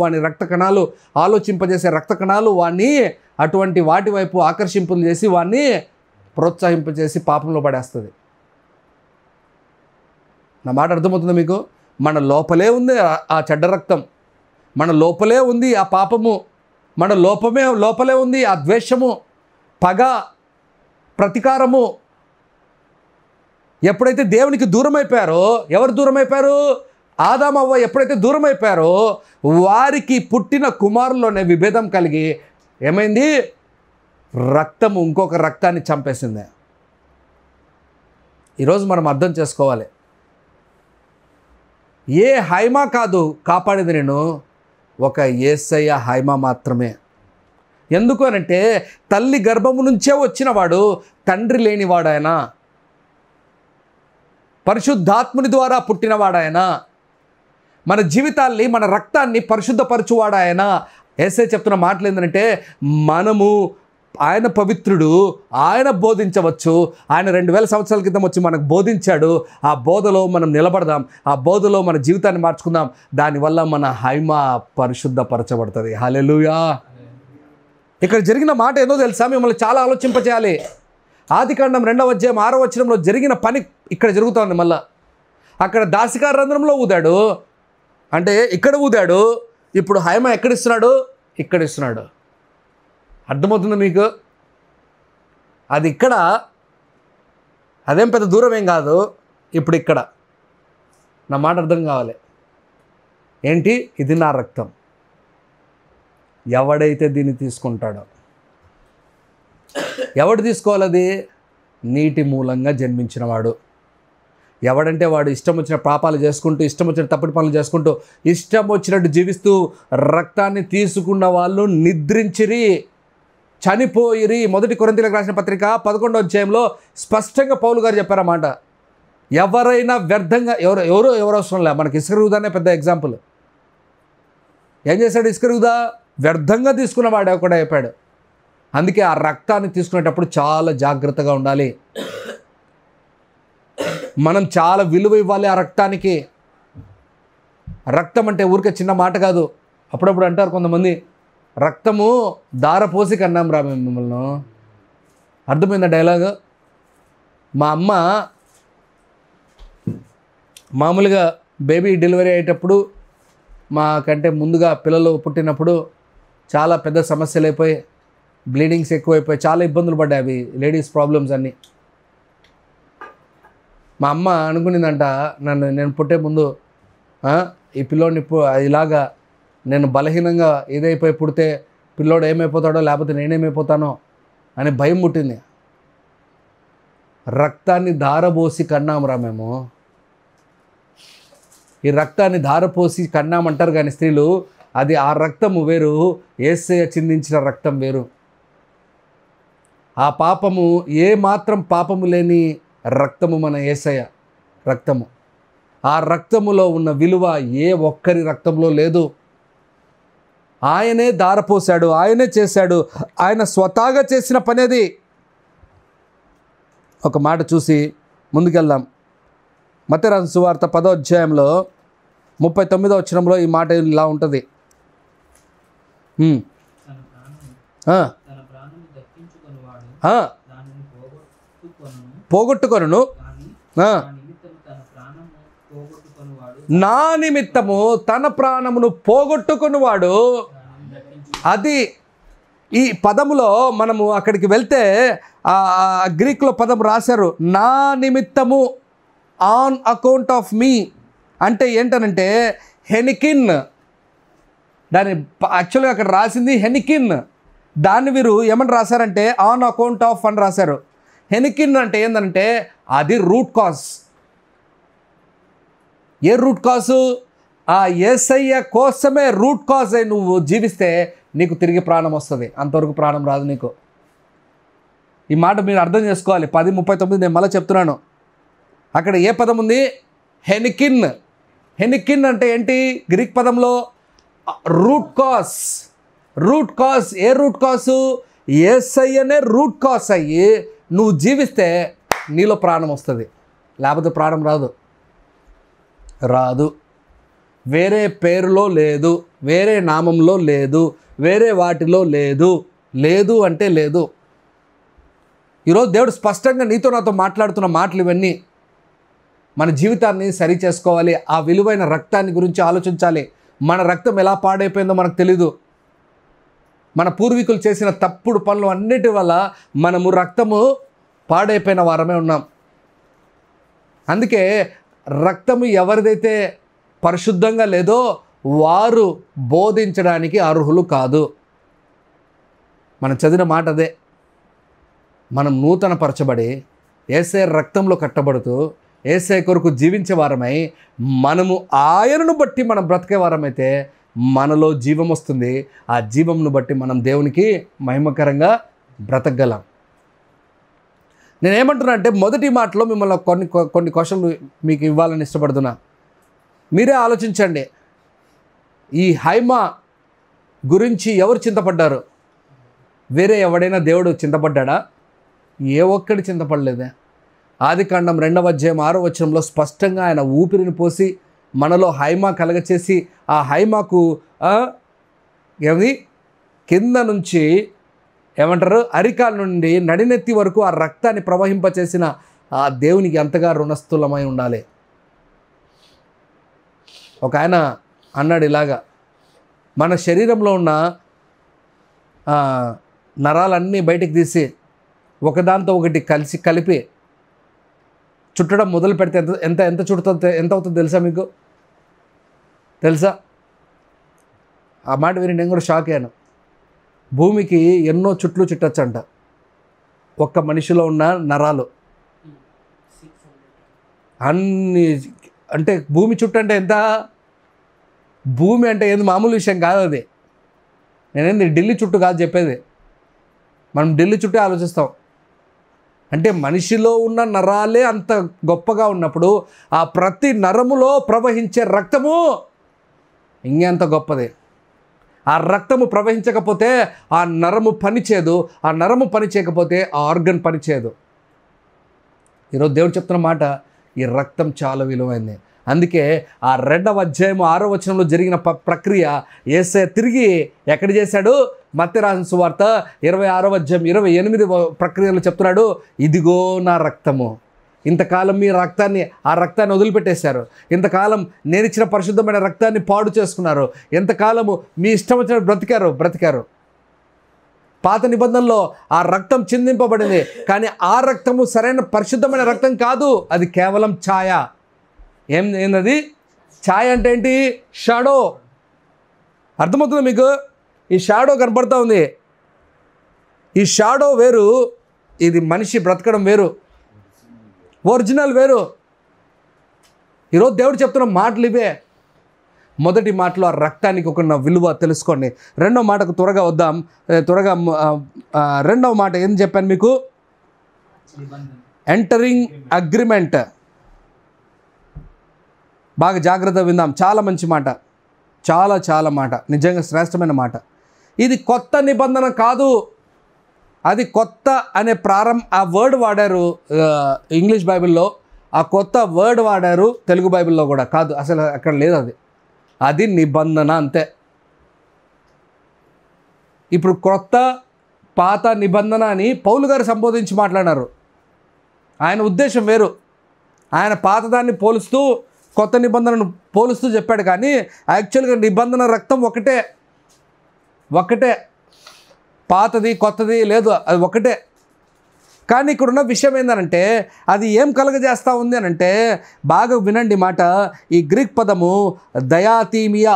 వాని రక్త కణాలు, ఆలోచింపజేసే రక్త కణాలు వాడిని అటువంటి వాటి వైపు ఆకర్షింపులు చేసి వాడిని ప్రోత్సహింపజేసి పాపంలో పడేస్తుంది. నా మాట అర్థమవుతుందా మీకు? మన లోపలే ఉంది ఆ చెడ్డ రక్తం, మన లోపలే ఉంది ఆ పాపము, మన లోపలే ఉంది ఆ ద్వేషము, పగ, ప్రతీకారము. ఎప్పుడైతే దేవునికి దూరం అయిపోయారో, ఎవరు దూరం అయిపోయారు? ఆదాము అవ్వ ఎప్పుడైతే దూరం అయిపోయారో వారికి పుట్టిన కుమారుల్లోనే విభేదం కలిగి ఏమైంది? రక్తము ఇంకొక రక్తాన్ని చంపేసింది. ఈరోజు మనం అర్థం చేసుకోవాలి, ఏ హైమా కాదు కాపాడేది నేను, ఒక యేసయ్య హైమా మాత్రమే. ఎందుకు అనంటే తల్లి గర్భము నుంచే వచ్చినవాడు, తండ్రి లేనివాడు ఆయన, పరిశుద్ధాత్ముని ద్వారా పుట్టినవాడాయన, మన జీవితాల్ని మన రక్తాన్ని పరిశుద్ధపరచువాడు ఆయన. యేసయ్య చెప్తున్న మాటలు ఏంటంటే మనము ఆయన పవిత్రుడు, ఆయన బోధించవచ్చు. ఆయన 2000 సంవత్సరాల క్రితం వచ్చి మనకు బోధించాడు. ఆ బోధలో మనం నిలబడదాం, ఆ బోధలో మన జీవితాన్ని మార్చుకుందాం. దానివల్ల మన హైమా పరిశుద్ధపరచబడుతుంది. హల్లెలూయా. ఇక్కడ జరిగిన మాట ఏదో తెలుసా, మిమ్మల్ని చాలా ఆలోచింపచేయాలి. ఆదికాండం 2వ అధ్యాయం 6వ వచనంలో జరిగిన పని ఇక్కడ జరుగుతోంది. మళ్ళా అక్కడ దాసికార రంధ్రంలో ఊదాడు, అంటే ఇక్కడ ఊదాడు. ఇప్పుడు హైమా ఎక్కడిస్తున్నాడు? ఇక్కడ ఇస్తున్నాడు. అర్థమవుతుంది మీకు? అది ఇక్కడ, అదేం పెద్ద దూరం ఏం కాదు. ఇప్పుడు ఇక్కడ నా మాట అర్థం కావాలి. ఏంటి? ఇది నా రక్తం. ఎవడైతే దీన్ని తీసుకుంటాడో, ఎవడు తీసుకోవాలది? నీటి మూలంగా జన్మించినవాడు. ఎవడంటే వాడు ఇష్టం వచ్చిన పాపాలు చేసుకుంటూ, ఇష్టం వచ్చిన తప్పుడు పనులు చేసుకుంటూ, ఇష్టం వచ్చినట్టు జీవిస్తూ రక్తాన్ని తీసుకున్న వాళ్ళు నిద్రించిరి, చనిపోయిరి. 1 కొరింథీయులకు రాసిన పత్రిక 11వ అధ్యాయంలో స్పష్టంగా పౌలు గారు చెప్పారన్నమాట. ఎవరైనా వ్యర్థంగా, ఎవరు అవసరం లే. మనకి ఇస్కరియోతానే పెద్ద ఎగ్జాంపుల్. ఏం చేశాడు ఇస్కరియోతా? వ్యర్థంగా తీసుకున్నవాడు ఒకడే అయిపోయాడు. అందుకే ఆ రక్తాన్ని తీసుకునేటప్పుడు చాలా జాగ్రత్తగా ఉండాలి. మనం చాలా విలువ ఇవ్వాలి ఆ రక్తానికి. రక్తం అంటే ఊరికే చిన్న మాట కాదు. అప్పుడప్పుడు అంటారు కొంతమంది, రక్తము దారపోసి కన్నాం రా మేము మిమ్మల్ని. అర్థమైందా డైలాగ్? మా అమ్మ మామూలుగా బేబీ డెలివరీ అయ్యేటప్పుడు, మాకంటే ముందుగా పిల్లలు పుట్టినప్పుడు చాలా పెద్ద సమస్యలు అయిపోయి, బ్లీడింగ్స్ ఎక్కువైపోయి చాలా ఇబ్బందులు పడ్డాయి. అవి లేడీస్ ప్రాబ్లమ్స్ అన్నీ. మా అమ్మ అనుకునిందంట, నేను పుట్టే ముందు ఈ పిల్లోడిని ఇలాగా నేను బలహీనంగా ఏదైపోయి పుడితే పిల్లోడు ఏమైపోతాడో లేకపోతే నేనేమైపోతానో అని భయం పుట్టింది. రక్తాన్ని ధారపోసి కన్నాంరా మేము. ఈ రక్తాన్ని ధారపోసి కన్నామంటారు కానీ స్త్రీలు, అది ఆ రక్తము వేరు, యేసయ్య చిందించిన రక్తం వేరు. ఆ పాపము, ఏ మాత్రం పాపము లేని రక్తము మన యేసయ్య రక్తము. ఆ రక్తములో ఉన్న విలువ ఏ ఒక్కరి రక్తంలో లేదు. ఆయనే ధారపోశాడు, ఆయనే చేశాడు, ఆయన స్వతహాగా చేసిన పనేది. ఒక మాట చూసి ముందుకెళ్దాం. మత్తయి రాసిన సువార్త 10వ అధ్యాయంలో 39వ వచనంలో ఈ మాట ఇలా ఉంటుంది. పోగొట్టుకొనును, నా నిమిత్తము తన ప్రాణమును పోగొట్టుకొనువాడు. అది ఈ పదములో మనము అక్కడికి వెళ్తే ఆ గ్రీక్లో పదం రాశారు, నా నిమిత్తము, ఆన్ అకౌంట్ ఆఫ్ మీ. అంటే ఏంటనంటే హెనికిన్. దాని యాక్చువల్గా అక్కడ రాసింది హెనికిన్. దాన్ని వీరు ఏమని రాశారంటే ఆన్ అకౌంట్ ఆఫ్ అని రాశారు. హెనికిన్ అంటే ఏంటంటే అది రూట్ కాజ్. ఏ రూట్ కాజు? ఆ యేసయ్య కోసమే రూట్ కాజ్ అయి నువ్వు జీవిస్తే నీకు తిరిగి ప్రాణం వస్తుంది. అంతవరకు ప్రాణం రాదు నీకు. ఈ మాట మీరు అర్థం చేసుకోవాలి. 10:39 నేను మళ్ళీ చెప్తున్నాను. అక్కడ ఏ పదం ఉంది? హెనికిన్. హెనికిన్ అంటే ఏంటి? గ్రీక్ పదంలో రూట్ కాజ్. Root cause. ఏ రూట్ కాజు? యేసయ్యనే రూట్ కాజ్ అయ్యి నువ్వు జీవిస్తే నీలో ప్రాణం వస్తుంది, లేకపోతే ప్రాణం రాదు. వేరే పేరులో లేదు, వేరే నామంలో లేదు, వేరే వాటిలో లేదు అంటే లేదు. ఈరోజు దేవుడు స్పష్టంగా నీతో నాతో మాట్లాడుతున్న మాటలు ఇవన్నీ. మన జీవితాన్ని సరి చేసుకోవాలి. ఆ విలువైన రక్తాన్ని గురించి ఆలోచించాలి. మన రక్తం ఎలా పాడైపోయిందో మనకు తెలీదు. మన పూర్వీకులు చేసిన తప్పుడు పనులు అన్నిటి వల్ల మనము రక్తము పాడైపోయిన వారమే ఉన్నాం. అందుకే రక్తము ఎవరిదైతే పరిశుద్ధంగా లేదో వారు బోధించడానికి అర్హులు కాదు. మనం చదివిన మాట అదే. మనం నూతన పరచబడి యేసయ్య రక్తంలో కట్టబడుతూ యేసయ్య కొరకు జీవించే వారమై మనము ఆయనను బట్టి మనం బ్రతికే వారమైతే మనలో జీవం వస్తుంది. ఆ జీవంను బట్టి మనం దేవునికి మహిమకరంగా బ్రతకగలం. నేనేమంటున్నా అంటే మొదటి మాటలో మిమ్మల్ని కొన్ని క్వశ్చన్లు మీకు ఇవ్వాలని ఇష్టపడుతున్నా. మీరే ఆలోచించండి. ఈ హైమా గురించి ఎవరు చింతపడ్డారు? వేరే ఎవడైనా దేవుడు చింతపడ్డా? ఏ ఒక్కడి చింతపడలేదే. ఆదికాండం 2వ అధ్యాయం 6వ వచనంలో స్పష్టంగా ఆయన ఊపిరిని పోసి మనలో హైమా కలగచేసి ఆ హైమాకు ఏమి కింద నుంచి ఏమంటారు అరికాల నుండి నడినెత్తి వరకు ఆ రక్తాన్ని ప్రవహింపచేసిన ఆ దేవునికి ఎంతగా రుణస్థులమై ఉండాలి. ఒక ఆయన అన్నాడు ఇలాగా, మన శరీరంలో ఉన్న నరాలన్నీ బయటికి తీసి ఒకదాంతో ఒకటి కలిపి చుట్టడం మొదలు పెడితే ఎంత ఎంత చుడుతుంది, ఎంత అవుతుందో తెలుసా మీకు? తెలుసా? ఆ మాట విని నేను కూడా షాక్ అయ్యాను. భూమికి ఎన్నో చుట్లు చుట్టచ్చంట ఒక్క మనిషిలో ఉన్న నరాలు అన్ని. అంటే భూమి చుట్టూ అంటే ఎంత? భూమి అంటే ఏంది మామూలు విషయం కాదు అది. నేనేంది ఢిల్లీ చుట్టూ కాదు చెప్పేది. మనం ఢిల్లీ చుట్టే ఆలోచిస్తాం. అంటే మనిషిలో ఉన్న నరాలే అంత గొప్పగా ఉన్నప్పుడు ఆ ప్రతి నరములో ప్రవహించే రక్తము ఇంకెంత గొప్పది. ఆ రక్తము ప్రవహించకపోతే ఆ నరము పనిచేయదు. ఆ నరము పని చేయకపోతే ఆ ఆర్గన్ పనిచేయదు. ఈరోజు దేవుడు చెప్తున్న మాట, ఈ రక్తం చాలా విలువైంది. అందుకే ఆ 2వ అధ్యాయం 6వ వచనంలో జరిగిన ప్రక్రియ యేసయ్య తిరిగి ఎక్కడ చేశాడు? మత్తయి రాసిన సువార్త 26వ అధ్యాయం 28వ ప్రక్రియలో చెప్తున్నాడు, ఇదిగో నా రక్తము. ఇంతకాలం మీ ఆ రక్తాన్ని వదిలిపెట్టేశారు. ఇంతకాలం నేను ఇచ్చిన పరిశుద్ధమైన రక్తాన్ని పాడు చేసుకున్నారు. ఎంతకాలము మీ ఇష్టం వచ్చిన బ్రతికారు. పాత నిబంధనలో ఆ రక్తం చిందింపబడింది, కానీ ఆ రక్తము సరైన పరిశుద్ధమైన రక్తం కాదు. అది కేవలం ఛాయ. ఏందది? ఛాయ అంటే ఏంటి? షాడో. అర్థమవుతుందా మీకు? ఈ షాడో కనపడుతూ ఉంది. ఈ షాడో వేరు, ఇది మనిషి బ్రతకడం వేరు, ఒరిజినల్ వేరు. ఈరోజు దేవుడు చెప్తున్న మాటలు ఇవే. మొదటి మాటలో ఆ రక్తానికి ఒక విలువ తెలుసుకోండి. రెండవ మాటకు త్వరగా వద్దాం. రెండవ మాట ఏం చెప్పాను మీకు? Entering agreement. బాగా జాగ్రత్తగా విందాం. చాలా మంచి మాట, చాలా మాట, నిజంగా శ్రేష్టమైన మాట. ఇది కొత్త నిబంధన కాదు. అది కొత్త అనే ఆ వర్డ్ వాడారు ఇంగ్లీష్ బైబిల్లో. ఆ కొత్త వర్డ్ వాడారు తెలుగు బైబిల్లో కూడా కాదు. అసలు అక్కడ లేదు. అది నిబంధన అంతే. ఇప్పుడు కొత్త పాత నిబంధన అని పౌలు గారు సంబోధించి మాట్లాడారు. ఆయన ఉద్దేశం వేరు. ఆయన పాతదాన్ని పోలుస్తూ కొత్త నిబంధనను పోలుస్తూ చెప్పాడు. కానీ యాక్చువల్గా నిబంధన రక్తం ఒకటే. పాతది కొత్తది లేదు, అది ఒకటే. కానీ ఇక్కడున్న విషయం ఏంటంటే అది ఏం కలగజేస్తూ ఉంది అని అంటే, బాగా వినండి మాట. ఈ గ్రీక్ పదము దయాతీమియా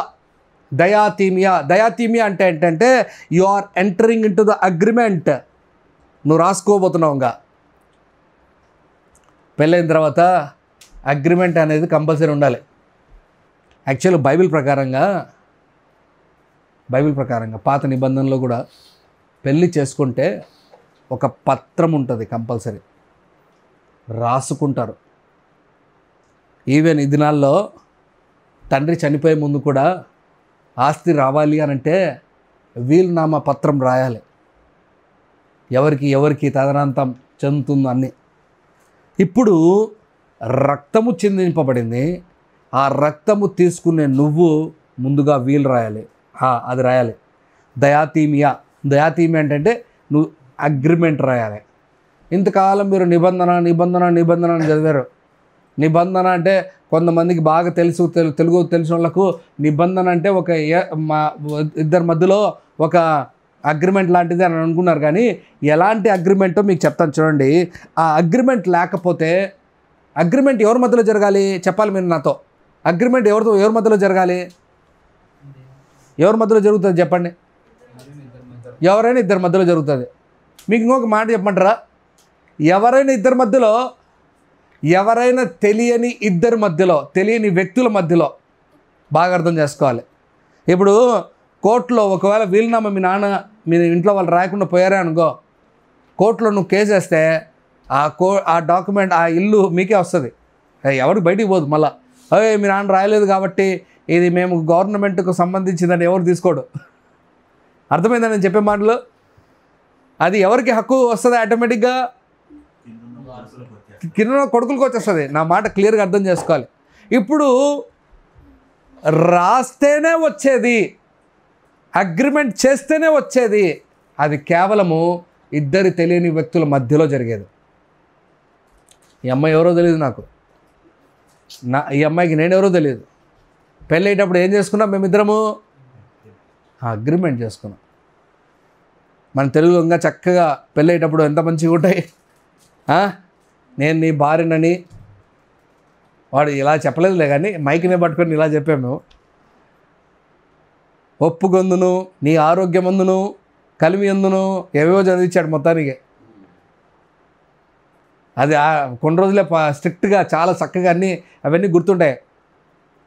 అంటే ఏంటంటే you are entering into the agreement. నువ్వు రాసుకోబోతున్నావుగా. పెళ్ళైన తర్వాత అగ్రిమెంట్ అనేది కంపల్సరీ ఉండాలి. యాక్చువల్గా బైబిల్ ప్రకారంగా పాత నిబంధనలో కూడా పెళ్ళి చేసుకుంటే ఒక పత్రం ఉంటుంది, కంపల్సరీ రాసుకుంటారు. ఈవెన్ ఈ దినాల్లో తండ్రి చనిపోయే ముందు కూడా ఆస్తి రావాలి అని అంటే వీలునామా పత్రం రాయాలి. ఎవరికి తదనంతం చెందుతుందో అన్నీ. ఇప్పుడు రక్తము చిందింపబడింది. ఆ రక్తము తీసుకునే నువ్వు ముందుగా వీలు రాయాలి. అది రాయాలి. దయాతీమియా అంటే నువ్వు అగ్రిమెంట్ రాయాలి. ఇంతకాలం మీరు నిబంధన అని చదివారు. నిబంధన అంటే కొంతమందికి బాగా తెలుగు తెలిసిన వాళ్ళకు నిబంధన అంటే ఒక ఇద్దరి మధ్యలో ఒక అగ్రిమెంట్ లాంటిది అని అనుకున్నారు. కానీ ఎలాంటి అగ్రిమెంటో మీకు చెప్తాను చూడండి. ఆ అగ్రిమెంట్ లేకపోతే, అగ్రిమెంట్ ఎవరి మధ్యలో జరగాలి చెప్పాలి మీరు నాతో. అగ్రిమెంట్ ఎవరి మధ్యలో జరగాలి? ఎవరి మధ్యలో జరుగుతుంది చెప్పండి? ఎవరైనా ఇద్దరి మధ్యలో జరుగుతుంది. మీకు ఇంకొక మాట చెప్పమంటారా? ఎవరైనా ఇద్దరి మధ్యలో ఎవరైనా తెలియని ఇద్దరి మధ్యలో, తెలియని వ్యక్తుల మధ్యలో, బాగా అర్థం చేసుకోవాలి. ఇప్పుడు కోర్టులో ఒకవేళ వీలునామా మీ నాన్న మీ ఇంట్లో వాళ్ళు రాయకుండా పోయారే అనుకో, కోర్టులో నువ్వు కేసు వేస్తే ఆ డాక్యుమెంట్, ఆ ఇల్లు మీకే వస్తుంది, ఎవరికి బయటికి పోదు. మళ్ళీ మీ నాన్న రాయలేదు కాబట్టి ఇది మేము గవర్నమెంట్కు సంబంధించిందని ఎవరు తీసుకోడు. అర్థమైందని నేను చెప్పే మాటలు? అది ఎవరికి హక్కు వస్తుంది? ఆటోమేటిక్గా కింద కొడుకులకు వచ్చేస్తుంది. నా మాట క్లియర్గా అర్థం చేసుకోవాలి. ఇప్పుడు రాస్తేనే వచ్చేది, అగ్రిమెంట్ చేస్తేనే వచ్చేది, అది కేవలము ఇద్దరి తెలియని వ్యక్తుల మధ్యలో జరిగేది. ఈ అమ్మాయి ఎవరో తెలియదు నాకు, ఈ అమ్మాయికి నేనెవరో తెలియదు. పెళ్ళి అయ్యేటప్పుడు ఏం చేసుకున్నాం? మేమిద్దరము అగ్రిమెంట్ చేసుకున్నాం. మన తెలుగులో ఇంకా చక్కగా పెళ్ళి అయ్యేటప్పుడు ఎంత మంచిగా ఉంటాయి. నేను నీ భార్యనని, వాడు ఇలా చెప్పలేదులే కానీ మైక్నే పట్టుకొని ఇలా చెప్పాము. ఒప్పుకొందును, నీ ఆరోగ్యమందును, కలిమి ఎందును, ఏవేవో చదివించాడు మొత్తానికి. అది కొన్ని రోజులే స్ట్రిక్ట్గా చాలా చక్కగా అవన్నీ గుర్తుంటాయి.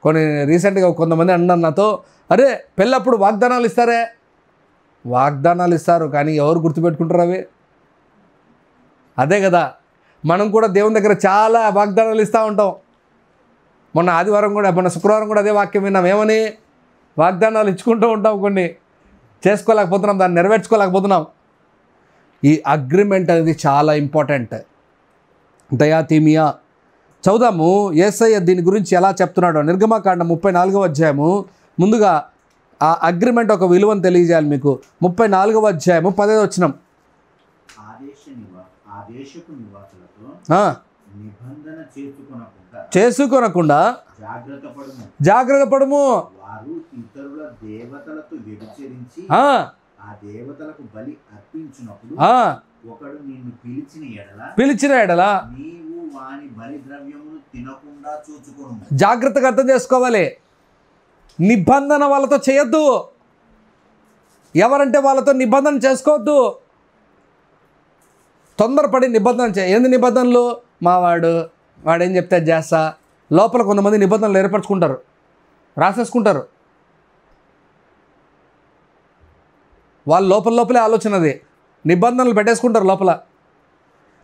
కొన్ని రీసెంట్గా కొంతమంది అన్నారు నాతో, అరే పెళ్ళప్పుడు వాగ్దానాలు ఇస్తారే. వాగ్దానాలు ఇస్తారు కానీ ఎవరు గుర్తుపెట్టుకుంటారు అవి? అదే కదా, మనం కూడా దేవుని దగ్గర చాలా వాగ్దానాలు ఇస్తూ ఉంటాం. మొన్న ఆదివారం కూడా, మొన్న శుక్రవారం కూడా అదే వాక్యం విన్నాం. ఏమని? వాగ్దానాలు ఇచ్చుకుంటూ ఉంటాం, కొన్ని చేసుకోలేకపోతున్నాం, దాన్ని నెరవేర్చుకోలేకపోతున్నాం. ఈ అగ్రిమెంట్ అనేది చాలా ఇంపార్టెంట్. దయాతీమియా చదువుదాము. యేసయ్య దీని గురించి ఎలా చెప్తున్నాడో. నిర్గమకాండం 34వ అధ్యాయము. ముందుగా ఆ అగ్రిమెంట్ ఒక విలువను తెలియజేయాలి మీకు. 34వ అధ్యాయము 10వ వచనం. చేసుకొనకుండా జాగ్రత్త పడుము. పిలిచిన ఎడల జాగ్రత్తగా అర్థం చేసుకోవాలి. నిబంధన వాళ్ళతో చేయొద్దు. ఎవరంటే వాళ్ళతో నిబంధన చేసుకోవద్దు. తొందరపడి నిబంధన ఏంది నిబంధనలు? వాడేం చెప్తే చేస్తా. లోపల కొంతమంది నిబంధనలు ఏర్పరచుకుంటారు, రాసేసుకుంటారు. వాళ్ళ లోపలే ఆలోచన, అది నిబంధనలు పెట్టేసుకుంటారు లోపల.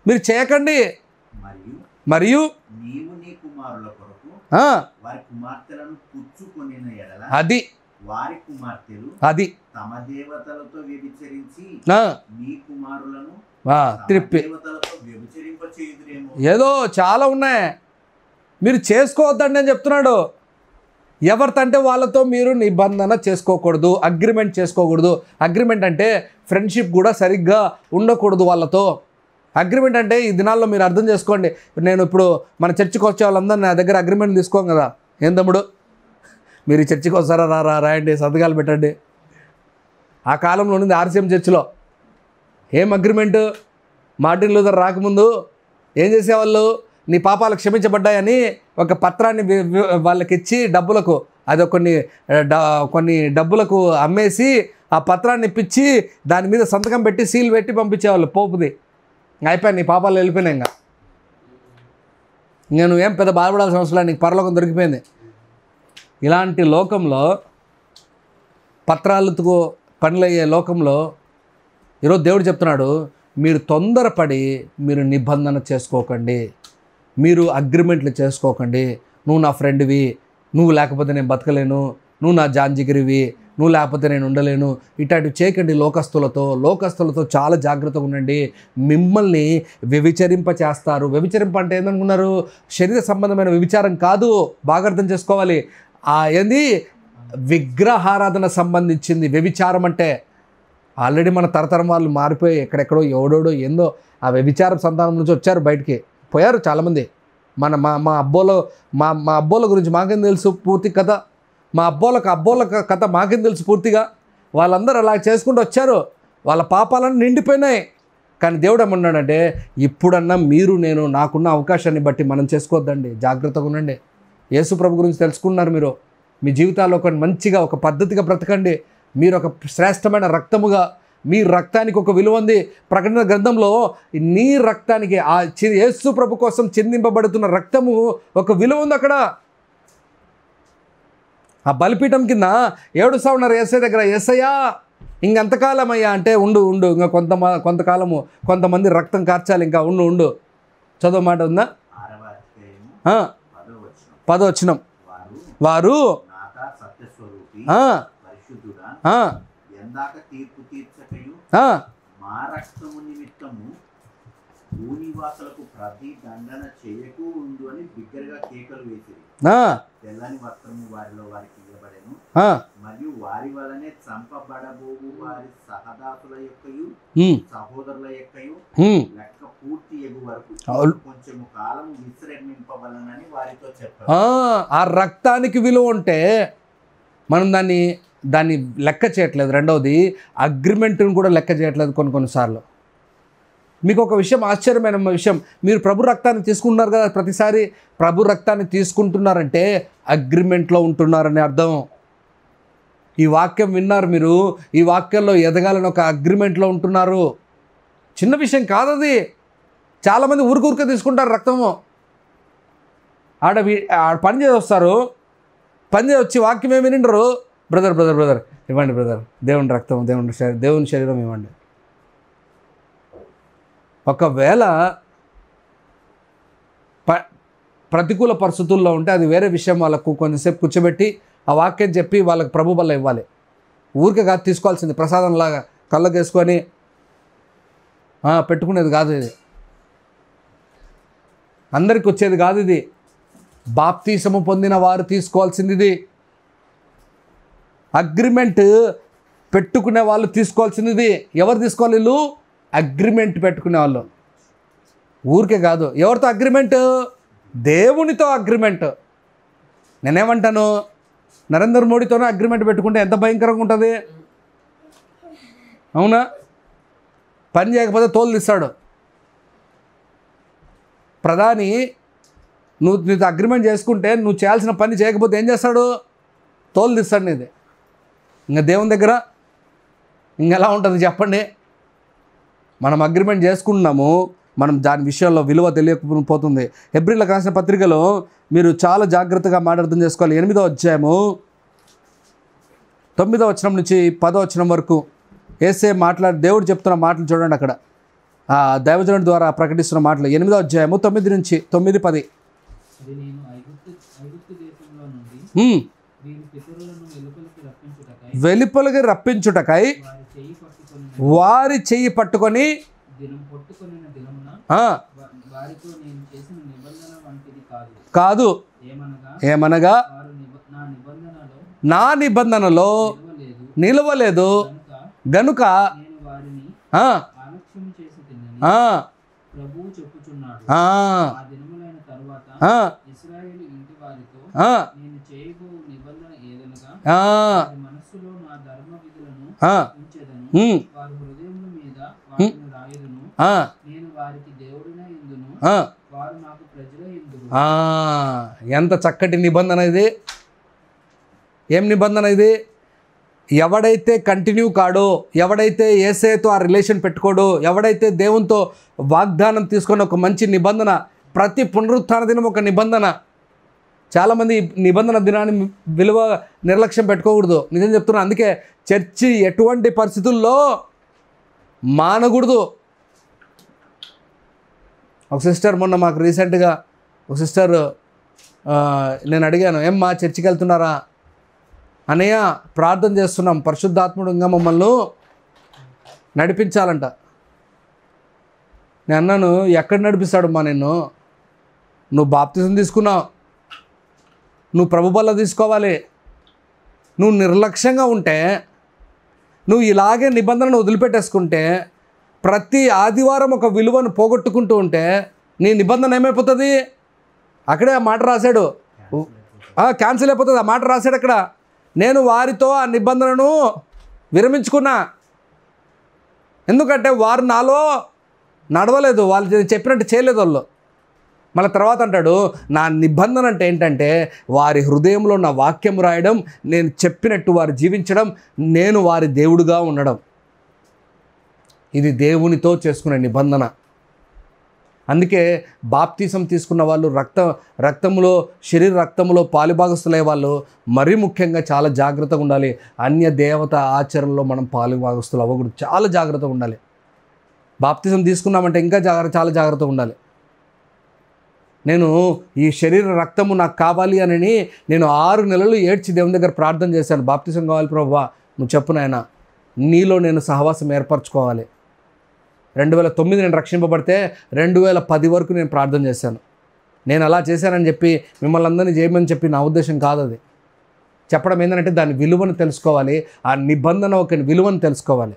మీరు చేయకండి. మరియు అది అది త్రిప్పి ఏదో చాలా ఉన్నాయి, మీరు చేసుకోవద్దండి అని చెప్తున్నాడు. ఎవరితంటే వాళ్ళతో మీరు నిబంధన చేసుకోకూడదు, అగ్రిమెంట్ చేసుకోకూడదు. అగ్రిమెంట్ అంటే ఫ్రెండ్షిప్ కూడా సరిగ్గా ఉండకూడదు వాళ్ళతో. అగ్రిమెంట్ అంటే ఈ దినాల్లో మీరు అర్థం చేసుకోండి. నేను ఇప్పుడు మన చర్చికి వచ్చే వాళ్ళందరూ నా దగ్గర అగ్రిమెంట్ తీసుకోం కదా. ఏం తమ్ముడు మీరు ఈ చర్చికి వస్తారా? రాయండి, సంతకాలు పెట్టండి. ఆ కాలంలో ఉన్నది ఆర్సీఎం చర్చిలో. ఏం అగ్రిమెంటు? మార్టిన్ లూథర్ రాకముందు ఏం చేసేవాళ్ళు? నీ పాపాలు క్షమించబడ్డాయని ఒక పత్రాన్ని వాళ్ళకి ఇచ్చి డబ్బులకు, అది కొన్ని డబ్బులకు అమ్మేసి ఆ పత్రాన్ని ఇప్పించి దాని మీద సంతకం పెట్టి సీల్ పెట్టి పంపించేవాళ్ళు పోపుది. అయిపోయాయి, నీ పాపాలు వెళ్ళిపోయినాయి. ఇంకా నువ్వేం పెద్ద బాధపడాల్సిన అవసరం లేదు, నీకు పరలోకం దొరికిపోయింది. ఇలాంటి లోకంలో, పత్రాలతో పనులయ్యే లోకంలో ఈరోజు దేవుడు చెప్తున్నాడు, మీరు తొందరపడి మీరు నిబంధన చేసుకోకండి, మీరు అగ్రిమెంట్లు చేసుకోకండి. నువ్వు నా ఫ్రెండ్వి, నువ్వు లేకపోతే నేను బతకలేను, నువ్వు నా జాంజిగిరివి, నువ్వు లేకపోతే నేను ఉండలేను, ఇట్లాంటివి చేయకండి. లోకస్తులతో చాలా జాగ్రత్తగా ఉండండి. మిమ్మల్ని వ్యభిచరింప చేస్తారు. వ్యభిచరింప అంటే ఏందనుకున్నారు? శరీర సంబంధమైన వ్యభిచారం కాదు, బాగా అర్థం చేసుకోవాలి. ఏంది? విగ్రహారాధన సంబంధించింది వ్యభిచారం అంటే. ఆల్రెడీ మన తరతరం వాళ్ళు మారిపోయి ఎక్కడెక్కడో ఎవడోడో ఏందో ఆ వ్యభిచార సంతానం నుంచి వచ్చారు, బయటికి పోయారు చాలామంది. మా అబ్బోల గురించి మాకేం తెలుసు పూర్తి కథ. మా అబ్బోల కథ మాకేం తెలుసు పూర్తిగా. వాళ్ళందరూ అలా చేసుకుంటూ వచ్చారు, వాళ్ళ పాపాలను నిండిపోయినాయి. కానీ దేవుడు ఏమన్నాడంటే, ఇప్పుడన్నా మీరు నేను నాకున్న అవకాశాన్ని బట్టి మనం చేసుకోవద్దండి, జాగ్రత్తగా ఉండండి. యేసు ప్రభు గురించి తెలుసుకున్నారు మీరు, మీ జీవితాల్లో ఒక మంచిగా ఒక పద్ధతిగా బ్రతకండి. మీరు ఒక శ్రేష్టమైన రక్తముగా మీ రక్తానికి ఒక విలువ ఉంది. ప్రకటన గ్రంథంలో నీ రక్తానికి ఆ యేసు ప్రభు కోసం చిందింపబడుతున్న రక్తము ఒక విలువ ఉంది అక్కడ. ఆ బలిపీఠం కింద ఏడుస్తా ఉన్నారు యేసయ్య దగ్గర, యేసయ్యా ఇంకెంతకాలం అయ్యా అంటే, ఉండు ఇంకా కొంతకాలము కొంతమంది రక్తం కార్చాలి, ఇంకా ఉండు. చదువు మాట ఉందా? 10వ వారు భూనివాసులకు ప్రతి దండన చేయకు ఉండు అని బిగ్గరగా కేకలు వేసిరి. తెల్లని వస్త్రము వారిలో వారికి ఇవ్వబడెను, మరియు వారి వలనే చంపబడబోవు వారి సహదాసుల యొక్కయు సహోదరుల యొక్కయు లెక్క పూర్తి ఎగు వరకు కొంచెము కాలం విశ్రమింపవలనని వారితో చెప్పారు. ఆ రక్తానికి విలువ ఉంటే మనం దాన్ని లెక్క చేయట్లేదు. రెండవది అగ్రిమెంట్ని కూడా లెక్క చేయట్లేదు కొన్నిసార్లు. మీకు ఒక విషయం, ఆశ్చర్యమైన విషయం, మీరు ప్రభు రక్తాన్ని తీసుకుంటున్నారు కదా, ప్రతిసారి ప్రభు రక్తాన్ని తీసుకుంటున్నారంటే అగ్రిమెంట్లో ఉంటున్నారని అర్థం. ఈ వాక్యం విన్నారు మీరు, ఈ వాక్యంలో ఎదగాలని ఒక అగ్రిమెంట్లో ఉంటున్నారు. చిన్న విషయం కాదు అది. చాలామంది ఊరికే తీసుకుంటారు రక్తము. ఆడ పని చేసి వస్తారు, పని చేసి వచ్చి వాక్యం ఏమి వినిండరు, బ్రదర్ ఇవ్వండి బ్రదర్, దేవుని రక్తం, దేవుని శరీరం ఇవ్వండి. ఒకవేళ ప్రతికూల పరిస్థితుల్లో ఉంటే అది వేరే విషయం. వాళ్ళకు కొంచెంసేపు కూర్చోబెట్టి ఆ వాక్యం చెప్పి వాళ్ళకి ప్రభు వల్ల ఇవ్వాలి. ఊరికే కాదు తీసుకోవాల్సింది, ప్రసాదంలాగా కళ్ళకు వేసుకొని పెట్టుకునేది కాదు ఇది. అందరికి వచ్చేది కాదు ఇది. బాప్తీసము పొందిన వారు తీసుకోవాల్సింది ఇది. అగ్రిమెంట్ పెట్టుకునే వాళ్ళు తీసుకోవాల్సింది ఇది. ఎవరు తీసుకోవాలి? వీళ్ళు అగ్రిమెంట్ పెట్టుకునే వాళ్ళు. ఊరికే కాదు. ఎవరితో అగ్రిమెంట్? దేవునితో అగ్రిమెంట్. నేనేమంటాను, నరేంద్ర మోడీతోనే అగ్రిమెంట్ పెట్టుకుంటే ఎంత భయంకరంగా ఉంటుంది, అవునా? పని చేయకపోతే తోలు తీస్తాడు ప్రధాని. నీతో అగ్రిమెంట్ చేసుకుంటే నువ్వు చేయాల్సిన పని చేయకపోతే ఏం చేస్తాడు? తోలు తీస్తాడు నీది. ఇంకా దేవుని దగ్గర ఇంకెలా ఉంటుంది చెప్పండి? మనం అగ్రిమెంట్ చేసుకుంటున్నాము, మనం దాని విషయంలో విలువ తెలియకపోతుంది. హెబ్రీలకు రాసిన పత్రికలో మీరు చాలా జాగ్రత్తగా అర్థం చేసుకోవాలి. 8వ అధ్యాయము 9వ వచనం నుంచి 10వ వచనం వరకు యేసే దేవుడు చెప్తున్న మాటలు చూడండి. అక్కడ దైవజనుడి ద్వారా ప్రకటిస్తున్న మాటలు 8వ అధ్యాయము 9 నుంచి 9, 10. వెలుపలికి రప్పించుటకై వారి చెయ్యి పట్టుకొని కాదు, ఏమనగా నా నిబంధనలో నిలవలేదు గనుక ఎంత చక్కటి నిబంధన ఇది. ఏం నిబంధన ఇది? ఎవడైతే కంటిన్యూ కాడో, ఎవడైతే యేసయ్యతో ఆ రిలేషన్ పెట్టుకోడో, ఎవడైతే దేవునితో వాగ్దానం తీసుకొని ఒక మంచి నిబంధన, ప్రతి పునరుత్థాన దినం ఒక నిబంధన. చాలామంది నిబంధన దినాన్ని విలువ నిర్లక్ష్యం పెట్టుకోకూడదు. నిజం చెప్తున్నా. అందుకే చర్చి ఎటువంటి పరిస్థితుల్లో మానకూడదు. ఒక సిస్టర్ మొన్న మాకు రీసెంట్గా ఒక సిస్టర్ నేను అడిగాను, ఏమ్మా చర్చికి వెళ్తున్నారా? అనయ్య ప్రార్థన చేస్తున్నాం, పరిశుద్ధాత్ముడు ఇంకా మమ్మల్ని నడిపించాలంట. నేను అన్నాను, ఎక్కడ నడిపిస్తాడమ్మా నిన్ను? నువ్వు బాప్తిజం తీసుకున్నావు, నువ్వు ప్రభు బల్ల తీసుకోవాలి. నువ్వు నిర్లక్ష్యంగా ఉంటే, నువ్వు ఇలాగే నిబంధనను వదిలిపెట్టేసుకుంటే, ప్రతి ఆదివారం ఒక విలువను పోగొట్టుకుంటూ ఉంటే నీ నిబంధన ఏమైపోతుంది? అక్కడే ఆ మాట రాశాడు, క్యాన్సిల్ అయిపోతుంది. ఆ మాట రాశాడు అక్కడ. నేను వారితో ఆ నిబంధనను విరమించుకున్నా, ఎందుకంటే వారు నాలో నడవలేదు, వాళ్ళు చెప్పినట్టు చేయలేదు వాళ్ళు. మళ్ళీ తర్వాత అంటాడు, నా నిబంధన అంటే ఏంటంటే వారి హృదయంలో నా వాక్యం రాయడం, నేను చెప్పినట్టు వారు జీవించడం, నేను వారి దేవుడుగా ఉండడం. ఇది దేవునితో చేసుకునే నిబంధన. అందుకే బాప్తిసం తీసుకున్న వాళ్ళు రక్తంలో శరీర రక్తంలో పాలుభాగస్తులయ్యే వాళ్ళు మరీ ముఖ్యంగా చాలా జాగ్రత్తగా ఉండాలి. అన్య దేవత ఆచరణలో మనం పాలుభాగస్తులు అవ్వకూడదు, చాలా జాగ్రత్తగా ఉండాలి. బాప్తిసం తీసుకున్నామంటే ఇంకా చాలా జాగ్రత్తగా ఉండాలి. నేను ఈ శరీర రక్తము నాకు కావాలి అని నేను 6 నెలలు ఏడ్చి దేవుని దగ్గర ప్రార్థన చేశాను. బాప్తిసం కావాలి ప్రభువా, నువ్వు చెప్పు నాయనా, నీలో నేను సహవాసం ఏర్పరచుకోవాలి. 2009 నేను రక్షింపబడితే 2010 వరకు నేను ప్రార్థన చేశాను. నేను అలా చేశానని చెప్పి మిమ్మల్ని అందరినీ చేయమని చెప్పి నా ఉద్దేశం కాదు. అది చెప్పడం ఏంటంటే దాని విలువను తెలుసుకోవాలి, ఆ నిబంధన ఒక విలువను తెలుసుకోవాలి.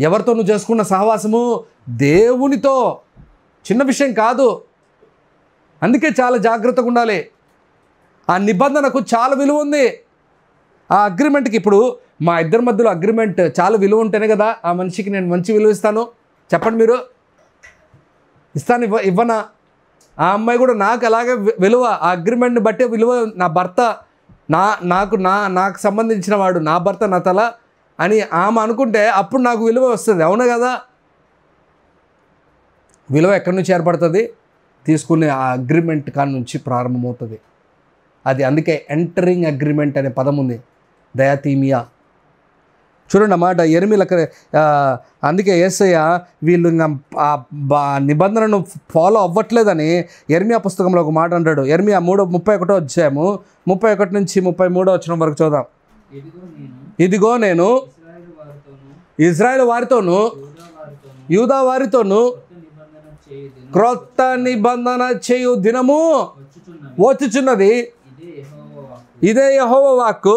ఎవరితో నువ్వు చేసుకున్న సహవాసము దేవునితో, చిన్న విషయం కాదు. అందుకే చాలా జాగ్రత్తగా ఉండాలి. ఆ నిబంధనకు చాలా విలువ ఉంది. ఆ అగ్రిమెంట్కి ఇప్పుడు మా ఇద్దరి మధ్యలో అగ్రిమెంట్ చాలా విలువ ఉంటేనే కదా ఆ మనిషికి నేను మంచి విలువ ఇస్తాను. చెప్పండి మీరు, ఇస్తాను ఇవ్వనా? ఆ అమ్మాయి కూడా నాకు అలాగే విలువ, ఆ అగ్రిమెంట్ని బట్టే విలువ. నా భర్త నాకు సంబంధించిన వాడు, నా భర్త నా తల అని ఆమె అనుకుంటే అప్పుడు నాకు విలువ వస్తుంది. అవునా కదా? విలువ ఎక్కడి నుంచి ఏర్పడుతుంది? తీసుకునే ఆ అగ్రిమెంట్ కాడి నుంచి ప్రారంభమవుతుంది అది. అందుకే ఎంటరింగ్ అగ్రిమెంట్ అనే పదం ఉంది, దయాతీమియా. చూడండి అన్నమాట యెర్మీలకు. అందుకే యేసయ్య వీళ్ళు నిబంధనను ఫాలో అవ్వట్లేదని యెర్మీయా పుస్తకంలో ఒక మాట అంటాడు. యెర్మీయా 31 అధ్యాయము 31 నుంచి 33 వచనం వరకు చూద్దాం. ఇదిగో నేను ఇజ్రాయేలు వారితోనూ యూదా వారితోనూ క్రొత్త నిబంధన చేయు దినము వచ్చుచున్నది, ఇదే యెహోవా వాక్కు.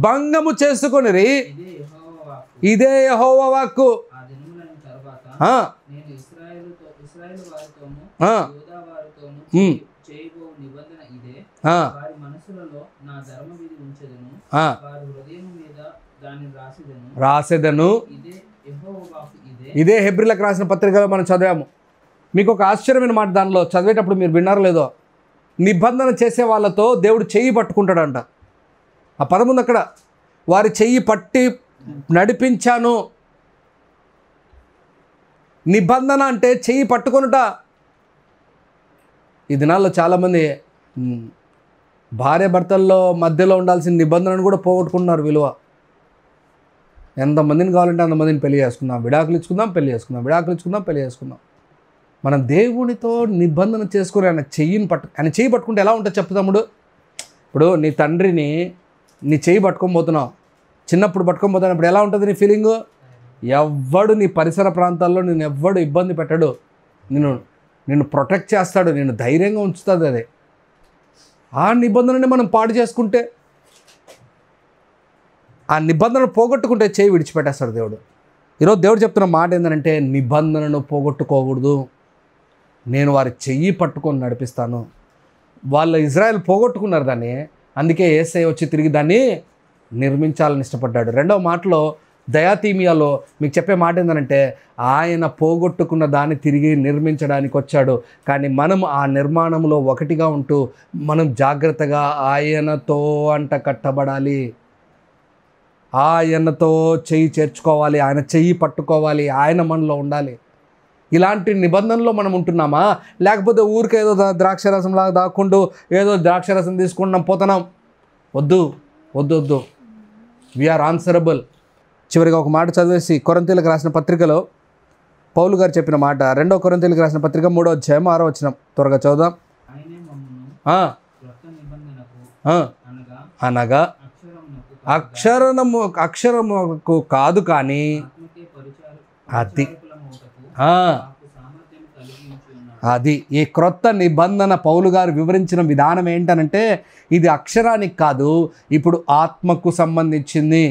భంగము చేసుకొనిరి, ఇదే యెహోవా వాక్కు. రాసేదను. ఇదే హెబ్రీలకు రాసిన పత్రికలో మనం చదివాము. మీకు ఒక ఆశ్చర్యమైన మాట దానిలో చదివేటప్పుడు మీరు విన్నారో లేదో, నిబంధన చేసే వాళ్ళతో దేవుడు చెయ్యి పట్టుకుంటాడంట. ఆ పదం ఉంది అక్కడ, వారి చెయ్యి పట్టి నడిపించాను. నిబంధన అంటే చెయ్యి పట్టుకొనుట. ఈ దినాల్లో చాలామంది భార్య భర్తల్లో మధ్యలో ఉండాల్సిన నిబంధనను కూడా పోగొట్టుకుంటున్నారు విలువ. ఎంతమందిని కావాలంటే అంతమందిని పెళ్లి చేసుకుందాం, విడాకులు ఇచ్చుకుందాం, పెళ్లి చేసుకుందాం, విడాకులు ఇచ్చుకుందాం, పెళ్లి చేసుకుందాం. మనం దేవునితో నిబంధన చేసుకుని ఆయన చెయ్యి పట్టుకుంటే ఎలా ఉంటుంది చెప్పు తమ్ముడు. ఇప్పుడు నీ తండ్రిని నీ చెయ్యి పట్టుకోబోతున్నావు, చిన్నప్పుడు పట్టుకోబోతున్నప్పుడు ఎలా ఉంటుంది నీ ఫీలింగు? ఎవ్వడు నీ పరిసర ప్రాంతాల్లో నేను ఎవ్వడు ఇబ్బంది పెట్టడు, నిన్ను ప్రొటెక్ట్ చేస్తాడు, నేను ధైర్యంగా ఉంచుతుంది. అదే ఆ నిబంధనని మనం పాడు చేసుకుంటే, ఆ నిబంధనను పోగొట్టుకుంటే చేయి విడిచిపెట్టేస్తాడు దేవుడు. ఈరోజు దేవుడు చెప్తున్న మాట ఏంటంటే, నిబంధనను పోగొట్టుకోకూడదు, నేను వారి చెయ్యి పట్టుకొని నడిపిస్తాను. వాళ్ళు ఇజ్రాయెల్ పోగొట్టుకున్నారు దాన్ని, అందుకే యేసయ్య వచ్చి తిరిగి దాన్ని నిర్మించాలని ఇష్టపడ్డాడు. రెండవ మాటలో దయాతీమియాలో మీకు చెప్పే మాట ఏంటంటే, ఆయన పోగొట్టుకున్న దాన్ని తిరిగి నిర్మించడానికి వచ్చాడు. కానీ మనం ఆ నిర్మాణంలో ఒకటిగా ఉంటూ మనం జాగ్రత్తగా ఆయనతో అంట కట్టబడాలి, ఆయనతో చెయ్యి చేర్చుకోవాలి, ఆయన చెయ్యి పట్టుకోవాలి, ఆయన మనలో ఉండాలి. ఇలాంటి నిబంధనలో మనం ఉంటున్నామా? లేకపోతే ఊరికే ఏదో ద్రాక్షరసంలాగా దాక్కుంటూ ఏదో ద్రాక్షరసం తీసుకుంటున్నాం పోతున్నాం? వద్దు వద్దు వద్దు. We are answerable. చివరిగా ఒక మాట చదివేసి కొరింథీయులకు రాసిన పత్రికలో పౌలు గారు చెప్పిన మాట, 2 కొరింథీయులకు రాసిన పత్రిక 3వ అధ్యాయం 6వ వచనం త్వరగా చదువుదాం. అనగా అక్షరముకు కాదు కానీ అది ఈ క్రొత్త నిబంధన పౌలు గారు వివరించిన విధానం ఏంటనంటే, ఇది అక్షరానికి కాదు, ఇప్పుడు ఆత్మకు సంబంధించింది.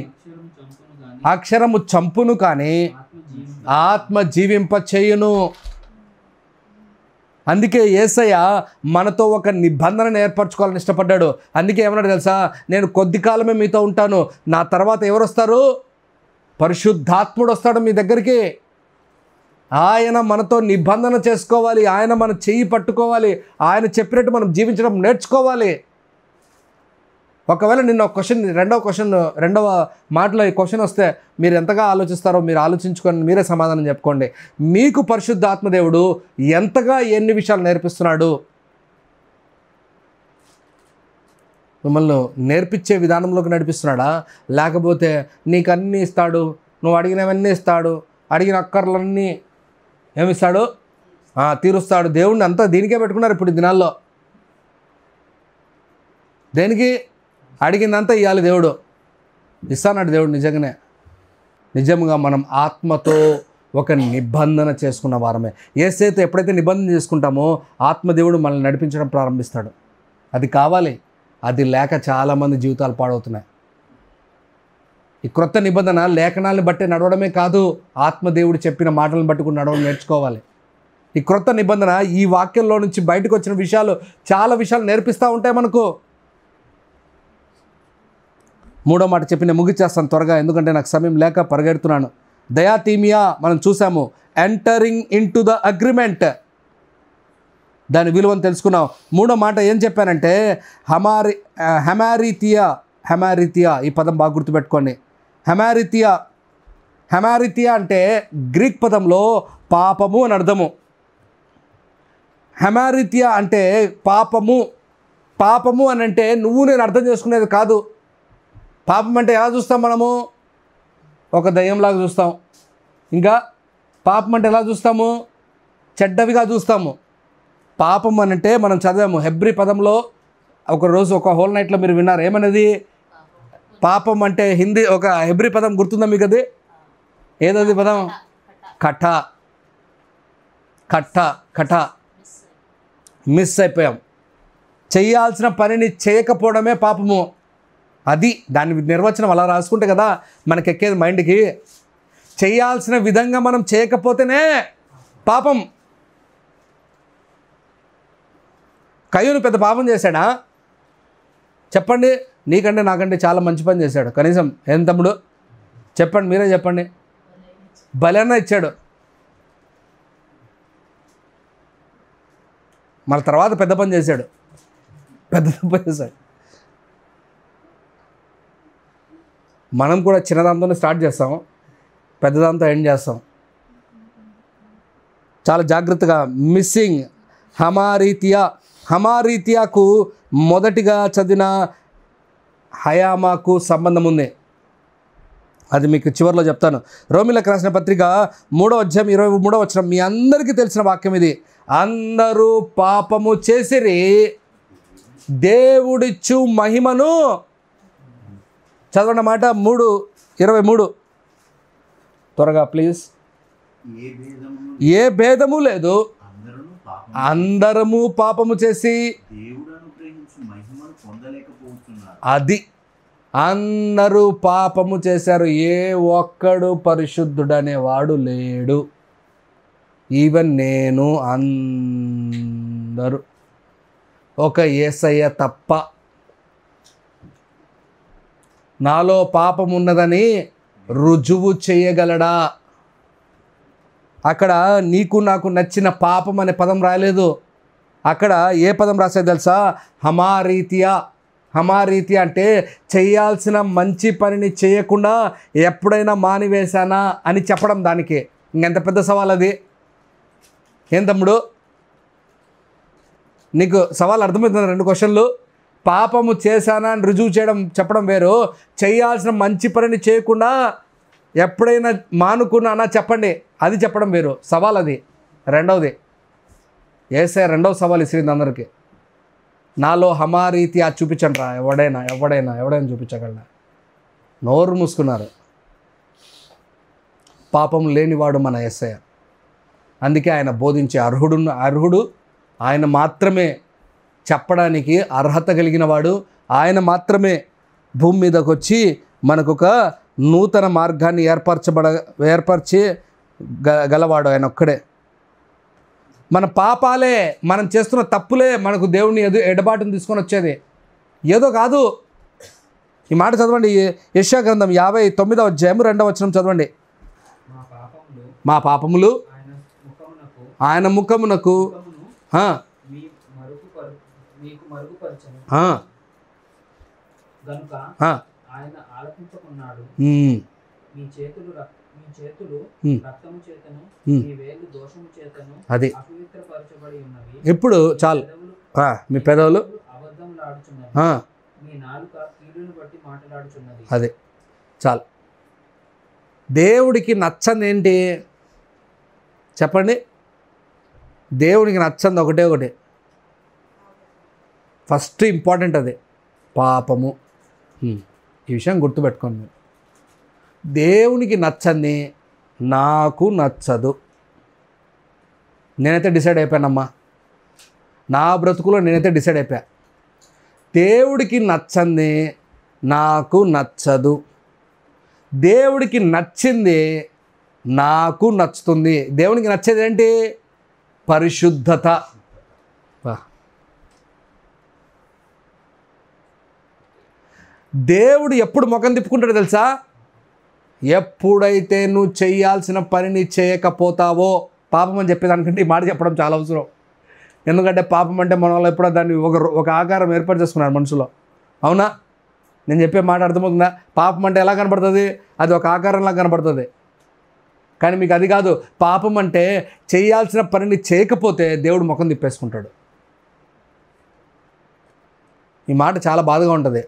అక్షరము చంపును కానీ ఆత్మ జీవింప చేయును. అందుకే యేసయ్య మనతో ఒక నిబంధనను ఏర్పరచుకోవాలని ఇష్టపడ్డాడు. అందుకే ఏమన్నాడు తెలుసా? నేను కొద్ది కాలమే మీతో ఉంటాను, నా తర్వాత ఎవరు వస్తారు? పరిశుద్ధాత్ముడు వస్తాడు మీ దగ్గరికి. ఆయన మనతో నిబంధన చేసుకోవాలి, ఆయన మన చెయ్యి పట్టుకోవాలి, ఆయన చెప్పినట్టు మనం జీవించడం నేర్చుకోవాలి. ఒకవేళ నిన్న క్వశ్చన్ రెండవ మాటలో ఈ క్వశ్చన్ వస్తే మీరు ఎంతగా ఆలోచిస్తారో మీరు ఆలోచించుకొని మీరే సమాధానం చెప్పుకోండి. మీకు పరిశుద్ధాత్మదేవుడు ఎంతగా ఎన్ని విషయాలు నేర్పిస్తున్నాడు? మిమ్మల్ని నేర్పించే విధానంలోకి నడిపిస్తున్నాడా, లేకపోతే నీకు అన్నీ ఇస్తాడు, నువ్వు అడిగినవన్నీ ఇస్తాడు, అడిగిన అక్కర్లన్నీ ఏమిస్తాడు? తీరుస్తాడు. దేవుడిని అంతా దీనికే పెట్టుకున్నారు ఇప్పుడు ఈ దినాల్లో. దేనికి? అడిగిందంతా ఇవ్వాలి దేవుడు, ఇస్తానాడు దేవుడు. నిజంగా మనం ఆత్మతో ఒక నిబంధన చేసుకున్న వారమే. యేసుతో ఎప్పుడైతే నిబంధన చేసుకుంటామో ఆత్మదేవుడు మనల్ని నడిపించడం ప్రారంభిస్తాడు. అది కావాలి. అది లేక చాలామంది జీవితాలు పాడవుతున్నాయి. ఈ క్రొత్త నిబంధన లేఖనాలను బట్టి నడవడమే కాదు, ఆత్మదేవుడు చెప్పిన మాటలను బట్టి కూడా నడవడం నేర్చుకోవాలి. ఈ క్రొత్త నిబంధన ఈ వాక్యంలో నుంచి బయటకు వచ్చిన విషయాలు చాలా విషయాలు నేర్పిస్తూ ఉంటాయి మనకు. మూడో మాట చెప్పి నేను ముగిచేస్తాను త్వరగా, ఎందుకంటే నాకు సమయం లేక పరిగెడుతున్నాను. దయాతీమియా మనం చూసాము. Entering into the agreement, దాని విలువను తెలుసుకున్నాం. మూడో మాట ఏం చెప్పానంటే హెమారితియా. ఈ పదం బాగా గుర్తుపెట్టుకోండి. హెమారితియా అంటే గ్రీక్ పదంలో పాపము అని అర్థము. హెమారితియా అంటే పాపము అని అంటే నువ్వు నేను అర్థం చేసుకునేది కాదు. పాపం అంటే ఎలా చూస్తాం మనము? ఒక దయ్యంలాగా చూస్తాం. ఇంకా పాపం అంటే ఎలా చూస్తాము? చెడ్డవిగా చూస్తాము. పాపం అని అంటే మనం చదివాము హెబ్రీ పదంలో. ఒకరోజు ఒక హోల్ నైట్లో మీరు విన్నారు ఏమన్నది? పాపం అంటే హిందీ ఒక హెబ్రీ పదం గుర్తుందా మీకు? అది ఏదది పదం? కఠ. మిస్ అయిపోయాం. చేయాల్సిన పనిని చేయకపోవడమే పాపము. అది దాని నిర్వచనం అలా రాసుకుంటే కదా మనకి ఎక్కేది మైండ్కి. చేయాల్సిన విధంగా మనం చేయకపోతేనే పాపం. కయ్యూను పెద్ద పాపం చేశాడా? చెప్పండి. నీకంటే నాకంటే చాలా మంచి పని చేశాడు. కనీసం ఏం తమ్ముడు చెప్పండి, మీరే చెప్పండి. బలైనా ఇచ్చాడు. మన తర్వాత పెద్ద పని చేశాడు. మనం కూడా చిన్నదాంతోనే స్టార్ట్ చేస్తాం, పెద్దదాంతో ఎండ్ చేస్తాం. చాలా జాగ్రత్తగా. మిస్సింగ్ హమారీతియాకు మొదటిగా చదివిన హయామాకు సంబంధం ఉంది. అది మీకు చివరిలో చెప్తాను. రోమిలకు రాసిన పత్రిక 3వ అధ్యాయం 23వ వచనం. మీ అందరికీ తెలిసిన వాక్యం ఇది. అందరూ పాపము చేసిరి, దేవుడిచ్చు మహిమను. చదవండి మాట 3:23 త్వరగా ప్లీజ్. ఏ భేదము లేదు, అందరము పాపము చేసి అది అందరూ పాపము చేశారు, ఏ ఒక్కడు పరిశుద్ధుడనేవాడు లేడు. ఈవెన్ నేను, అందరూ ఒక యేసయ్య తప్ప. నాలో పాపం ఉన్నదని రుజువు చేయగలడా? అక్కడ నీకు నాకు నచ్చిన పాపం అనే పదం రాయలేదు. అక్కడ ఏ పదం రాసేది తెలుసా? హమారీతియా అంటే చేయాల్సిన మంచి పనిని చేయకుండా ఎప్పుడైనా మానివేశానా అని చెప్పడం. దానికి ఇంకెంత పెద్ద సవాల్ అది. ఏం తమ్ముడు నీకు సవాల్ అర్థమవుతుంది? 2 క్వశ్చన్లు. పాపము చేశానా అని రుజువు చేయడం చెప్పడం వేరు, చేయాల్సిన మంచి పనిని చేయకుండా ఎప్పుడైనా మానుకున్నానా చెప్పండి అది చెప్పడం వేరు. సవాల్ అది. రెండవది యేసయ్య రెండవ సవాల్ ఇసిరింది అందరికీ. నాలో హమారీతి అది చూపించండి రా. ఎవడైనా చూపించగలరా? నోరు మూసుకున్నారు. పాపం లేనివాడు మన యేసయ్య. అందుకే ఆయన బోధించే అర్హుడు ఆయన మాత్రమే, చెప్పడానికి అర్హత కలిగిన వాడు ఆయన మాత్రమే. భూమి మీదకి వచ్చి మనకొక నూతన మార్గాన్ని ఏర్పరిచి గలవాడు ఆయన ఒక్కడే. మన పాపాలే, మనం చేస్తున్న తప్పులే మనకు దేవుని ఎడబాటును తీసుకొని వచ్చేది, ఏదో కాదు. ఈ మాట చదవండి. యెషయా గ్రంథం 59వ అధ్యాయం 2వ వచనం చదవండి. మా పాపములు ఆయన ముఖమునకు ఆ, మీకు మరుగుపరచను ఆ, గనుక ఆ, ఆయన ఆలకించుకున్నాడు. ఉమ్, మీ చేతులు రక్తము చేతను మీ వేలు దోషము చేతను అది అపవిత్రపరచబడి ఉన్నవి. ఇప్పుడు చాలు. పెదవులు మీ పెదవులు అబద్ధములాడుచున్నవి. ఆ, మీ నాలుక కీడును బట్టి మాట్లాడుచున్నది. అదే చాలు. దేవుడికి నచ్చంది ఏంటి చెప్పండి? దేవునికి నచ్చంది ఒకటే ఒకటి, ఫస్ట్ ఇంపార్టెంట్ అది పాపము. ఈ విషయం గుర్తుపెట్టుకోండి మీరు. దేవునికి నచ్చంది నాకు నచ్చదు. నేనైతే డిసైడ్ అయిపోయానమ్మా, నా బ్రతుకులో నేనైతే డిసైడ్ అయిపోయా. దేవుడికి నచ్చంది నాకు నచ్చదు, దేవుడికి నచ్చింది నాకు నచ్చుతుంది. దేవునికి నచ్చేది ఏంటి? పరిశుద్ధత. దేవుడు ఎప్పుడు ముఖం తిప్పుకుంటాడో తెలుసా? ఎప్పుడైతే నువ్వు చేయాల్సిన పనిని చేయకపోతావో. పాపం అని చెప్పేదానికంటే ఈ మాట చెప్పడం చాలా అవసరం. ఎందుకంటే పాపం అంటే మన వాళ్ళు ఎప్పుడో దాన్ని ఒక ఆకారం ఏర్పాటు చేసుకున్నారు మనసులో. అవునా? నేను చెప్పే మాట అర్థమవుతుందా? పాపం అంటే ఎలా కనబడుతుంది? అది ఒక ఆకారంలా కనబడుతుంది. కానీ మీకు అది కాదు. పాపం అంటే చేయాల్సిన పనిని చేయకపోతే దేవుడు ముఖం తిప్పేసుకుంటాడు. ఈ మాట చాలా బాధగా ఉంటుంది.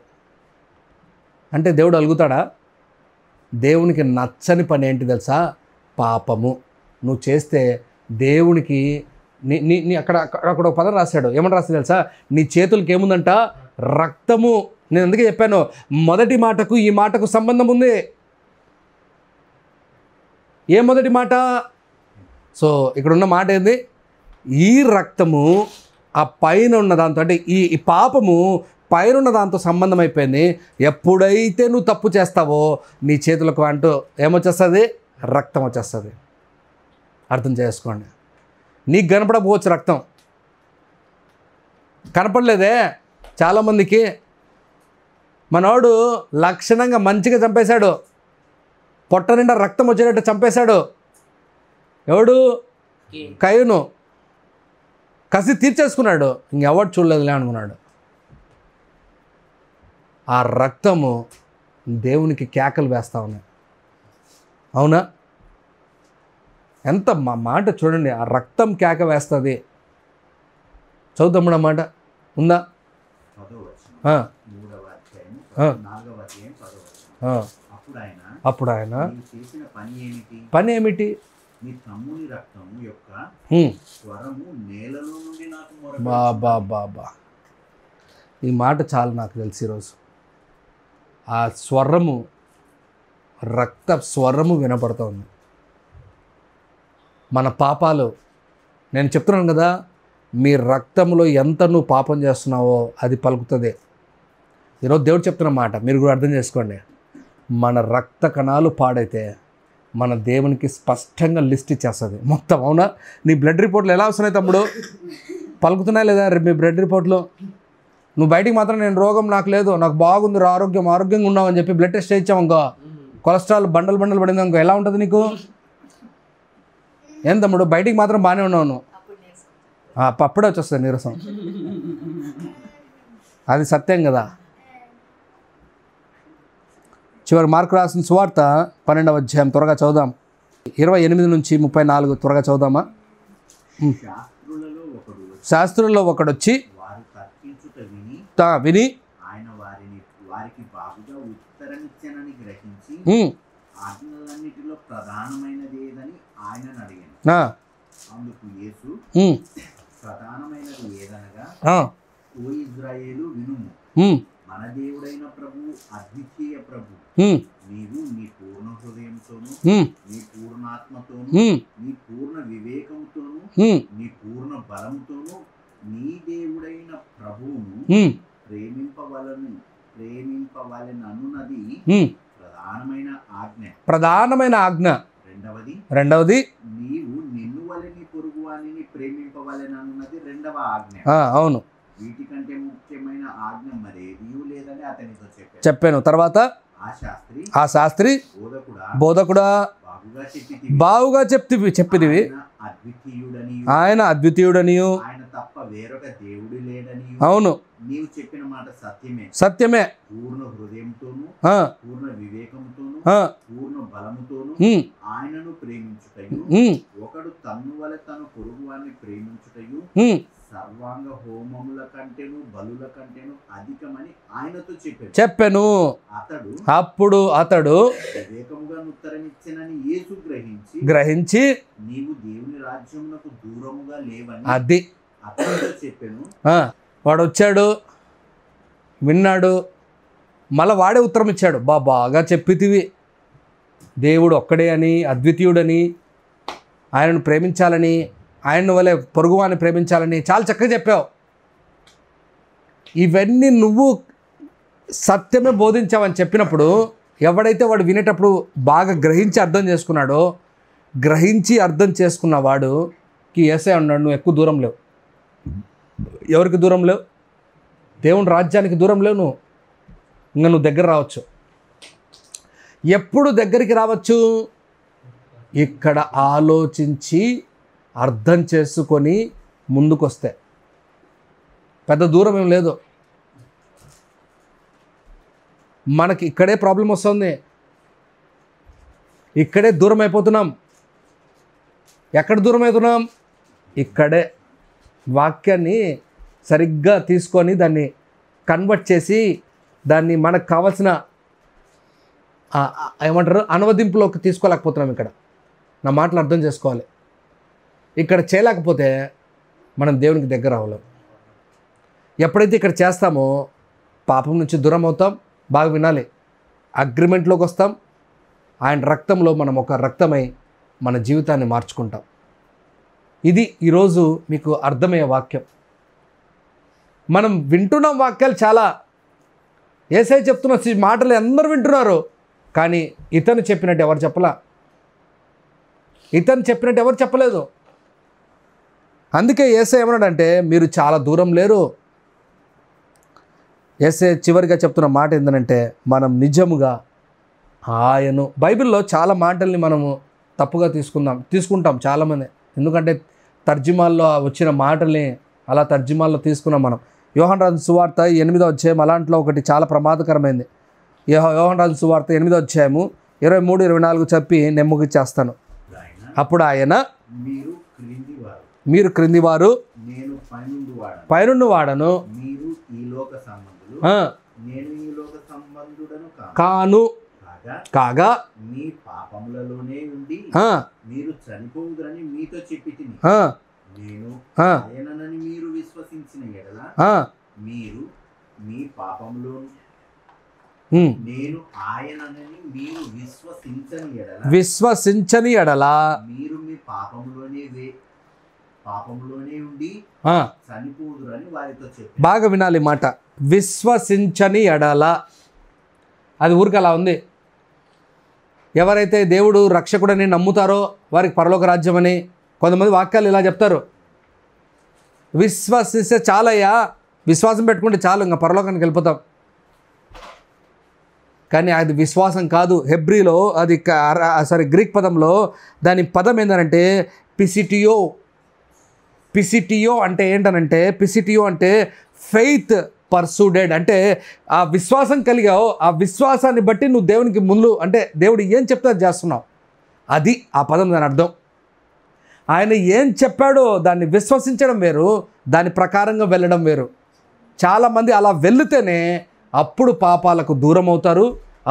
అంటే దేవుడు అలుగుతాడా? దేవునికి నచ్చని పని ఏంటి తెలుసా? పాపము. నువ్వు చేస్తే దేవునికి నీ అక్కడ ఒక పదం రాశాడు. ఏమని రాస్తాడు తెలుసా? నీ చేతులకి ఏముందంట? రక్తము. నేను అందుకే చెప్పాను, మొదటి మాటకు ఈ మాటకు సంబంధం ఉంది. ఏ మొదటి మాట? సో ఇక్కడ ఉన్న మాట ఏంది? ఈ రక్తము ఆ పైన ఉన్న దాంతో, అంటే ఈ పాపము పైన ఉన్న దాంతో సంబంధం అయిపోయింది. ఎప్పుడైతే నువ్వు తప్పు చేస్తావో నీ చేతులకు అంటూ ఏమొచ్చేస్తుంది? రక్తం వచ్చేస్తుంది. అర్థం చేసుకోండి. నీకు కనపడకపోవచ్చు రక్తం, కనపడలేదే చాలామందికి. మనోడు లక్షణంగా మంచిగా చంపేశాడు, పొట్ట నిండా రక్తం వచ్చేటట్టు చంపేశాడు. ఎవడు? కయ్యూను. కసి తీర్చేసుకున్నాడు, ఇంకెవడు చూడలేదులే అనుకున్నాడు. ఆ రక్తము దేవునికి కేకలు వేస్తూ ఉన్నాయి. అవునా? ఎంత మా మాట చూడండి, ఆ రక్తం కేక వేస్తుంది. చదువుతాము మాట ఉందా? అప్పుడు ఆయన పని ఏమిటి? బాబా, ఈ మాట చాలా నాకు తెలిసి ఈరోజు ఆ స్వరము, రక్త స్వరము వినపడుతోంది. మన పాపాలు, నేను చెప్తున్నాను కదా, మీ రక్తంలో ఎంత నువ్వు పాపం చేస్తున్నావో అది పలుకుతుంది. ఈరోజు దేవుడు చెప్తున్న మాట మీరు కూడా అర్థం చేసుకోండి. మన రక్త కణాలు పాడైతే మన దేవునికి స్పష్టంగా లిస్ట్ ఇచ్చేస్తుంది మొత్తం. అవునా? నీ బ్లడ్ రిపోర్ట్లు ఎలా వస్తున్నాయి తమ్ముడు? పలుకుతున్నాయి లేదా మీ బ్లడ్ రిపోర్ట్లో? నువ్వు బయటికి మాత్రం నేను రోగం నాకు లేదు, నాకు బాగుంది, ఆరోగ్యంగా ఉన్నావు అని చెప్పి బ్లడ్ టెస్ట్ చేయించావు ఇంకో, కొలెస్ట్రాల్ బండలు పడింది ఇంకో, ఎలా ఉంటుంది నీకు? ఏం తమ్ముడు బయటికి మాత్రం బాగానే ఉన్నావు నువ్వు, అప్పుడే వచ్చేస్తుంది నీరసం. అది సత్యం కదా. చివరి మార్కు రాసిన సువార్త 12వ అధ్యాయం త్వరగా చదువుదాం. 28 నుంచి 34 త్వరగా చదువుదామా? శాస్త్రులలో ఒకడు వచ్చి విని మన దేవుడైన ప్రభు, అద్వితీయ ప్రభు, నీవు నీ పూర్ణ హృదయంతోను, నీ పూర్ణాత్మతోను, నీ పూర్ణ వివేకంతోను, నీ పూర్ణ బలంతోను నీ దేవుడైన ప్రభువును ప్రేమింపవలెననున్నది ప్రధానమైన ఆజ్ఞ. రెండవది నీవు నిన్ను వలె నీ పొరుగువానిని ప్రేమింపవలెననున్నది రెండవ ఆజ్ఞ. అవును. వీటికంటే ముఖ్యమైన ఆజ్ఞ మరేదీ లేదని అతనితో చెప్పాను. తర్వాత ఆ శాస్త్రి బోధకుడా బావుగా చెప్పిదివి, అద్వితీయుడని ఆయన అద్వితీయుడనియు ఆయన తప్ప వేరొక దేవుడు లేడని అవును నీవు చెప్పిన మాట సత్యమే. సత్యమే. పూర్ణ హృదయంతోను ఆ, పూర్ణ వివేకముతోను ఆ, పూర్ణ బలముతోను ఉమ్, ఆయనను ప్రేమించుటయు ఉమ్, ఒకడు తన్ను వలె తన పొరుగు వారిని ప్రేమించుటయు ఉమ్. సర్వాంగ హోమముల కంటేను బలుల కంటేను అధికమని ఆయనతో చెప్పాడు. చెప్పెను. అతడు అప్పుడు అతడు వివేకముగా ఉత్తరమిచ్చినని యేసు గ్రహించి నీవు దేవుని రాజ్యమునకు దూరముగా లేవని అది అతనితో చెప్పాను. వాడు వచ్చాడు, విన్నాడు, మళ్ళీ వాడే ఉత్తరం ఇచ్చాడు. బాగా చెప్పితివి, దేవుడు ఒక్కడే అని, అద్వితీయుడని, ఆయనను ప్రేమించాలని, ఆయన వలె పొరుగువాన్ని ప్రేమించాలని చాలా చక్కగా చెప్పావు. ఇవన్నీ నువ్వు సత్యమే బోధించావని చెప్పినప్పుడు ఎవడైతే వాడు వినేటప్పుడు బాగా గ్రహించి అర్థం చేసుకున్నాడో, గ్రహించి అర్థం చేసుకున్న వాడుకి యేసయ్య అన్నాడు, నువ్వు ఎక్కువ దూరం లేవు. ఎవరికి దూరం లేవు? దేవుని రాజ్యానికి దూరం లేవు. నువ్వు దగ్గర రావచ్చు. ఎప్పుడు దగ్గరికి రావచ్చు? ఇక్కడ ఆలోచించి అర్థం చేసుకొని ముందుకొస్తే. పెద్ద దూరం ఏం లేదు. మనకి ఇక్కడే ప్రాబ్లం వస్తుంది, ఇక్కడే దూరం అయిపోతున్నాం. ఎక్కడ దూరం అవుతున్నాం? ఇక్కడే. వాక్యాన్ని సరిగ్గా తీసుకొని దాన్ని కన్వర్ట్ చేసి దాన్ని మనకు కావాల్సిన ఏమంటారు అనువదింపులోకి తీసుకోలేకపోతున్నాం. ఇక్కడ నా మాటలు అర్థం చేసుకోవాలి. ఇక్కడ చేయలేకపోతే మనం దేవునికి దగ్గర అవ్వలేం. ఎప్పుడైతే ఇక్కడ చేస్తామో పాపం నుంచి దూరం అవుతాం. బాగా వినాలి, అగ్రిమెంట్లోకి వస్తాం. ఆయన రక్తంలో మనం ఒక రక్తమై మన జీవితాన్ని మార్చుకుంటాం. ఇది ఈరోజు మీకు అర్థమయ్యే వాక్యం. మనం వింటున్నాం వాక్యాలు చాలా, యేసయ్య చెప్తున్న మాటలు అందరూ వింటున్నారు, కానీ ఇతను చెప్పినట్టు ఎవరు చెప్పలా. ఇతను చెప్పినట్టు ఎవరు చెప్పలేదు. అందుకే యేసయ్య ఏమన్నాడంటే మీరు చాలా దూరం లేరు. యేసయ్య చివరిగా చెప్తున్న మాట ఏంటంటే మనం నిజముగా ఆయను. బైబిల్లో చాలా మాటల్ని మనము తప్పుగా తీసుకుంటాం చాలామంది. ఎందుకంటే తర్జుమాల్లో వచ్చిన మాటల్ని అలా తర్జుమాల్లో తీసుకున్నాం మనం. యోహాను రాసిన సువార్త 8వ అధ్యాయం అలాంటిలో ఒకటి చాలా ప్రమాదకరమైంది. యోహాను రాసిన సువార్త 8వ అధ్యాయము 23-24 చెప్పి నెమ్మగిచ్చేస్తాను. అప్పుడు ఆయన మీరు క్రిందివారు నేను పైనుండి వాడను మీరు ఈ లోక సంబంధులు నేను ఈ లోక సంబంధుడను కాను కాగా మీ పాపములలోనే ఉండి మీరు చనిపోవుదురని మీతో చెప్పి తిని నేను ఆయననని మీరు విశ్వసించిన ఎడల మీరు మీ పాపములో నేను ఆయననని మీరు విశ్వసించని ఎడల మీరు మీ పాపములోనే ఉండి చనిపోదురని వారితో చెప్పి. బాగా వినాలి మాట. విశ్వసించని ఎడల. అది ఊరికి అలా ఉంది. ఎవరైతే దేవుడు రక్షకుడని నమ్ముతారో వారికి పరలోక రాజ్యమని కొంతమంది వాక్యాలు ఇలా చెప్తారు. విశ్వసిస్తే చాలయ్యా, విశ్వాసం పెట్టుకుంటే చాలు, ఇంకా పరలోకానికి వెళ్ళిపోతాం. కానీ అది విశ్వాసం కాదు. హెబ్రీలో అది గ్రీక్ పదంలో దాని పదం ఏంటంటే పిసిటియో అంటే ఏంటనంటే పిసిటియో అంటే ఫెయిత్ పర్సూడెడ్. అంటే ఆ విశ్వాసం కలిగావు, ఆ విశ్వాసాన్ని బట్టి నువ్వు దేవునికి ముందు అంటే దేవుడు ఏం చెప్తే అది చేస్తున్నావు. అది ఆ పదం దాని అర్థం. ఆయన ఏం చెప్పాడో దాన్ని విశ్వసించడం వేరు, దాని ప్రకారంగా వెళ్ళడం వేరు. చాలామంది అలా వెళితేనే అప్పుడు పాపాలకు దూరం అవుతారు,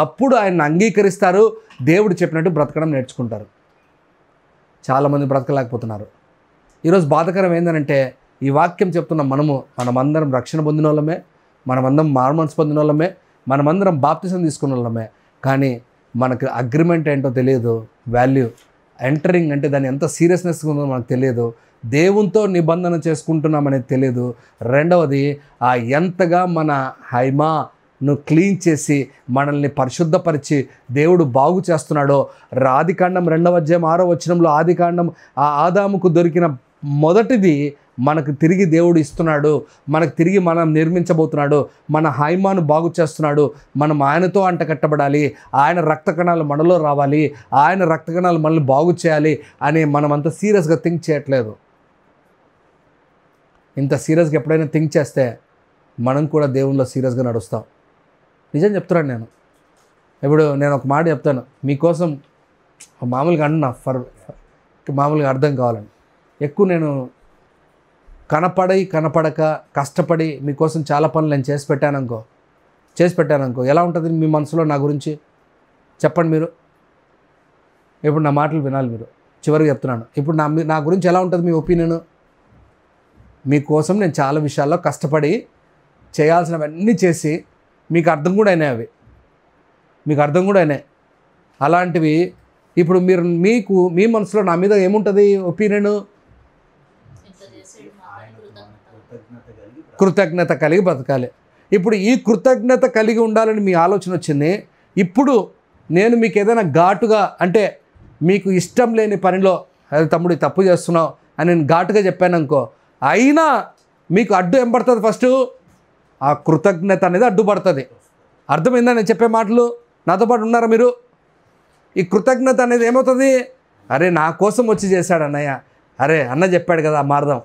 అప్పుడు ఆయన్ని అంగీకరిస్తారు, దేవుడు చెప్పినట్టు బ్రతకడం నేర్చుకుంటారు. చాలామంది బ్రతకలేకపోతున్నారు. ఈరోజు బాధకరం ఏంటంటే ఈ వాక్యం చెప్తున్న మనమందరం రక్షణ పొందిన వాళ్ళమే, మనమందరం మారుమనసు పొందిన వాళ్ళమే, మనమందరం బాప్తిసం తీసుకున్న వాళ్ళమే. కానీ మనకు అగ్రిమెంట్ ఏంటో తెలియదు, వాల్యూ ఎంటరింగ్ అంటే దాని ఎంత సీరియస్నెస్ ఉందో మనకు తెలియదు, దేవునితో నిబంధన చేసుకుంటున్నామనేది తెలియదు. రెండవది ఎంతగా మన హైమాను క్లీన్ చేసి మనల్ని పరిశుద్ధపరిచి దేవుడు బాగు చేస్తున్నాడో. ఆదికాండం 2వ అధ్యాయం 6వ వచనంలో ఆదికాండం ఆదాముకు దొరికిన మొదటిది మనకు తిరిగి దేవుడు ఇస్తున్నాడు, మనకు తిరిగి మనం నిర్మించబోతున్నాడు, మన హైమాను బాగు చేస్తున్నాడు. మనం ఆయనతో అంటకట్టబడాలి, ఆయన రక్త కణాలు మనలో రావాలి, ఆయన రక్త కణాలు మనల్ని బాగు చేయాలి అని మనం అంత సీరియస్గా థింక్ చేయట్లేదు. ఇంత సీరియస్గా ఎప్పుడైనా థింక్ చేస్తే మనం కూడా దేవునిలో సీరియస్గా నడుస్తాం. నిజం చెప్తున్నాను నేను. ఇప్పుడు నేను ఒక మాట చెప్తాను మీకోసం, మామూలుగా అన్నా మామూలుగా అర్థం కావాలని, ఎక్కువ నేను కనపడక కష్టపడి మీకోసం చాలా పనులు నేను చేసి పెట్టాననుకో ఎలా ఉంటుంది మీ మనసులో నా గురించి చెప్పండి మీరు. ఇప్పుడు నా మాటలు వినాలి మీరు. చివరికి చెప్తున్నాను, ఇప్పుడు నా గురించి ఎలా ఉంటుంది మీ ఒపీనియన్? మీకోసం నేను చాలా విషయాల్లో కష్టపడి చేయాల్సినవన్నీ చేసి మీకు అర్థం కూడా అయినాయి. అలాంటివి ఇప్పుడు మీ మనసులో నా మీద ఏముంటుంది ఒపీనియన్? కృతజ్ఞత కలిగి బ్రతకాలి. ఇప్పుడు ఈ కృతజ్ఞత కలిగి ఉండాలని మీ ఆలోచన వచ్చింది. ఇప్పుడు నేను మీకు ఏదైనా ఘాటుగా, అంటే మీకు ఇష్టం లేని పనిలో, అదే తమ్ముడు తప్పు చేస్తున్నావు అని నేను ఘాటుగా చెప్పాను అనుకో, అయినా మీకు అడ్డు ఏం పడుతుంది? ఫస్ట్ ఆ కృతజ్ఞత అనేది అడ్డుపడుతుంది. అర్థమైందా నేను చెప్పే మాటలు? నాతో పాటు ఉన్నారా మీరు? ఈ కృతజ్ఞత అనేది ఏమవుతుంది? అరే నా కోసం వచ్చి చేశాడు అన్నయ్య, అరే అన్న చెప్పాడు కదా మారదాం.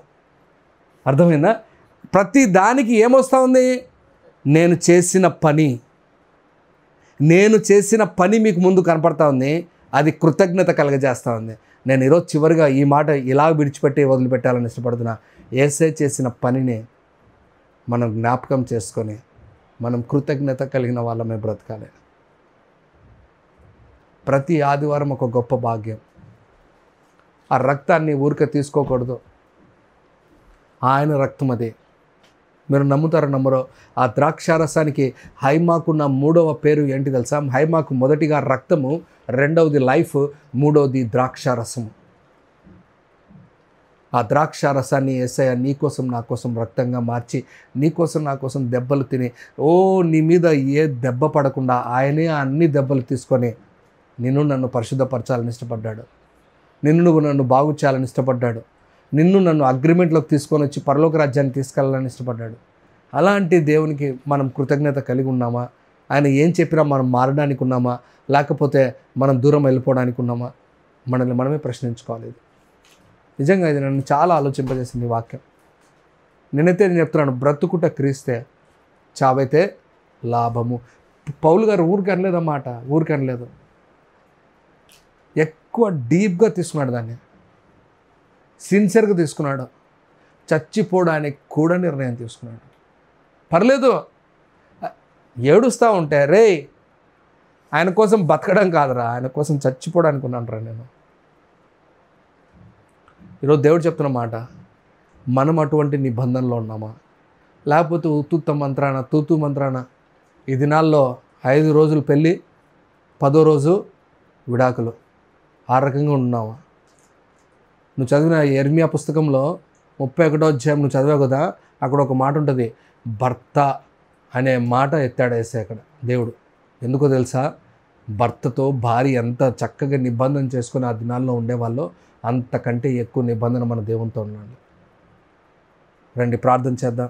అర్థమైందా? ప్రతి దానికి ఏమొస్తూ ఉంది? నేను చేసిన పని మీకు ముందు కనపడతా ఉంది. అది కృతజ్ఞత కలగజేస్తూ ఉంది. నేను ఈరోజు చివరిగా ఈ మాట ఇలా విడిచిపెట్టి వదిలిపెట్టాలని ఇష్టపడుతున్నా. యేసే చేసిన పనిని మనం జ్ఞాపకం చేసుకొని మనం కృతజ్ఞత కలిగిన వాళ్ళమే బ్రతకాలి. ప్రతి ఆదివారం ఒక గొప్ప భాగ్యం. ఆ రక్తాన్ని ఊరికే తీసుకోకూడదు. ఆయన రక్తం అది. మీరు నమ్ముతారో నమ్మరో, ఆ ద్రాక్షారసానికి హైమాకున్న 3వ పేరు ఏంటి తెలుసా? హైమాకు మొదటిగా రక్తము, రెండవది లైఫ్, మూడవది ద్రాక్షారసము. ఆ ద్రాక్షారసాన్ని యేసయ్య నీకోసం నా కోసం రక్తంగా మార్చి, నీకోసం నా కోసం దెబ్బలు తిని, నీ మీద ఏ దెబ్బ పడకుండా ఆయనే అన్ని దెబ్బలు తీసుకొని నన్ను పరిశుద్ధపరచాలని ఇష్టపడ్డాడు. నన్ను బాగు చేయాలని ఇష్టపడ్డాడు. నన్ను అగ్రిమెంట్లోకి తీసుకొని వచ్చి పరలోక రాజ్యాన్ని తీసుకెళ్ళాలని ఇష్టపడ్డాడు. అలాంటి దేవునికి మనం కృతజ్ఞత కలిగి ఉన్నామా? ఆయన ఏం చెప్పినా మనం మారడానికి ఉన్నామా, లేకపోతే మనం దూరం వెళ్ళిపోవడానికి ఉన్నామా? మనల్ని మనమే ప్రశ్నించుకోవాలి. నిజంగా ఇది నన్ను చాలా ఆలోచింపజేసింది ఈ వాక్యం. నేను చెప్తున్నాను, బ్రతుకుట క్రీస్తే, చావైతే లాభము. పౌలు గారు ఊరికనలేదు, ఎక్కువ డీప్గా తీసుకున్నాడు, దాన్ని సిన్సియర్గా తీసుకున్నాడు. చచ్చిపోవడానికి కూడా నిర్ణయం తీసుకున్నాడు. పర్లేదు ఏడుస్తూ ఉంటే, రే ఆయన కోసం బతకడం కాదురా, ఆయన కోసం చచ్చిపోవడానికి ఉన్నాను నేను. ఈరోజు దేవుడు చెప్తున్న మాట, మనం అటువంటి నిబంధనలో ఉన్నామా, లేకపోతే తూతు మంత్రాన ఈ దినాల్లో 5 రోజులు పెళ్ళి, 10వ రోజు విడాకులు, ఆ రకంగా ఉన్నావా? నువ్వు చదివిన యెర్మియా పుస్తకంలో 31వ అధ్యాయం నువ్వు చదివావు కదా, అక్కడ ఒక మాట ఉంటుంది, భర్త అనే మాట ఎత్తాడు యేసయ్య అక్కడ దేవుడు. ఎందుకో తెలుసా? భర్తతో భార్య ఎంత చక్కగా నిబంధన చేసుకుని ఆ దినాల్లో ఉండేవాళ్ళో అంతకంటే ఎక్కువ నిబంధన మన దేవునితో ఉన్నాడు. రండి ప్రార్థన చేద్దాం.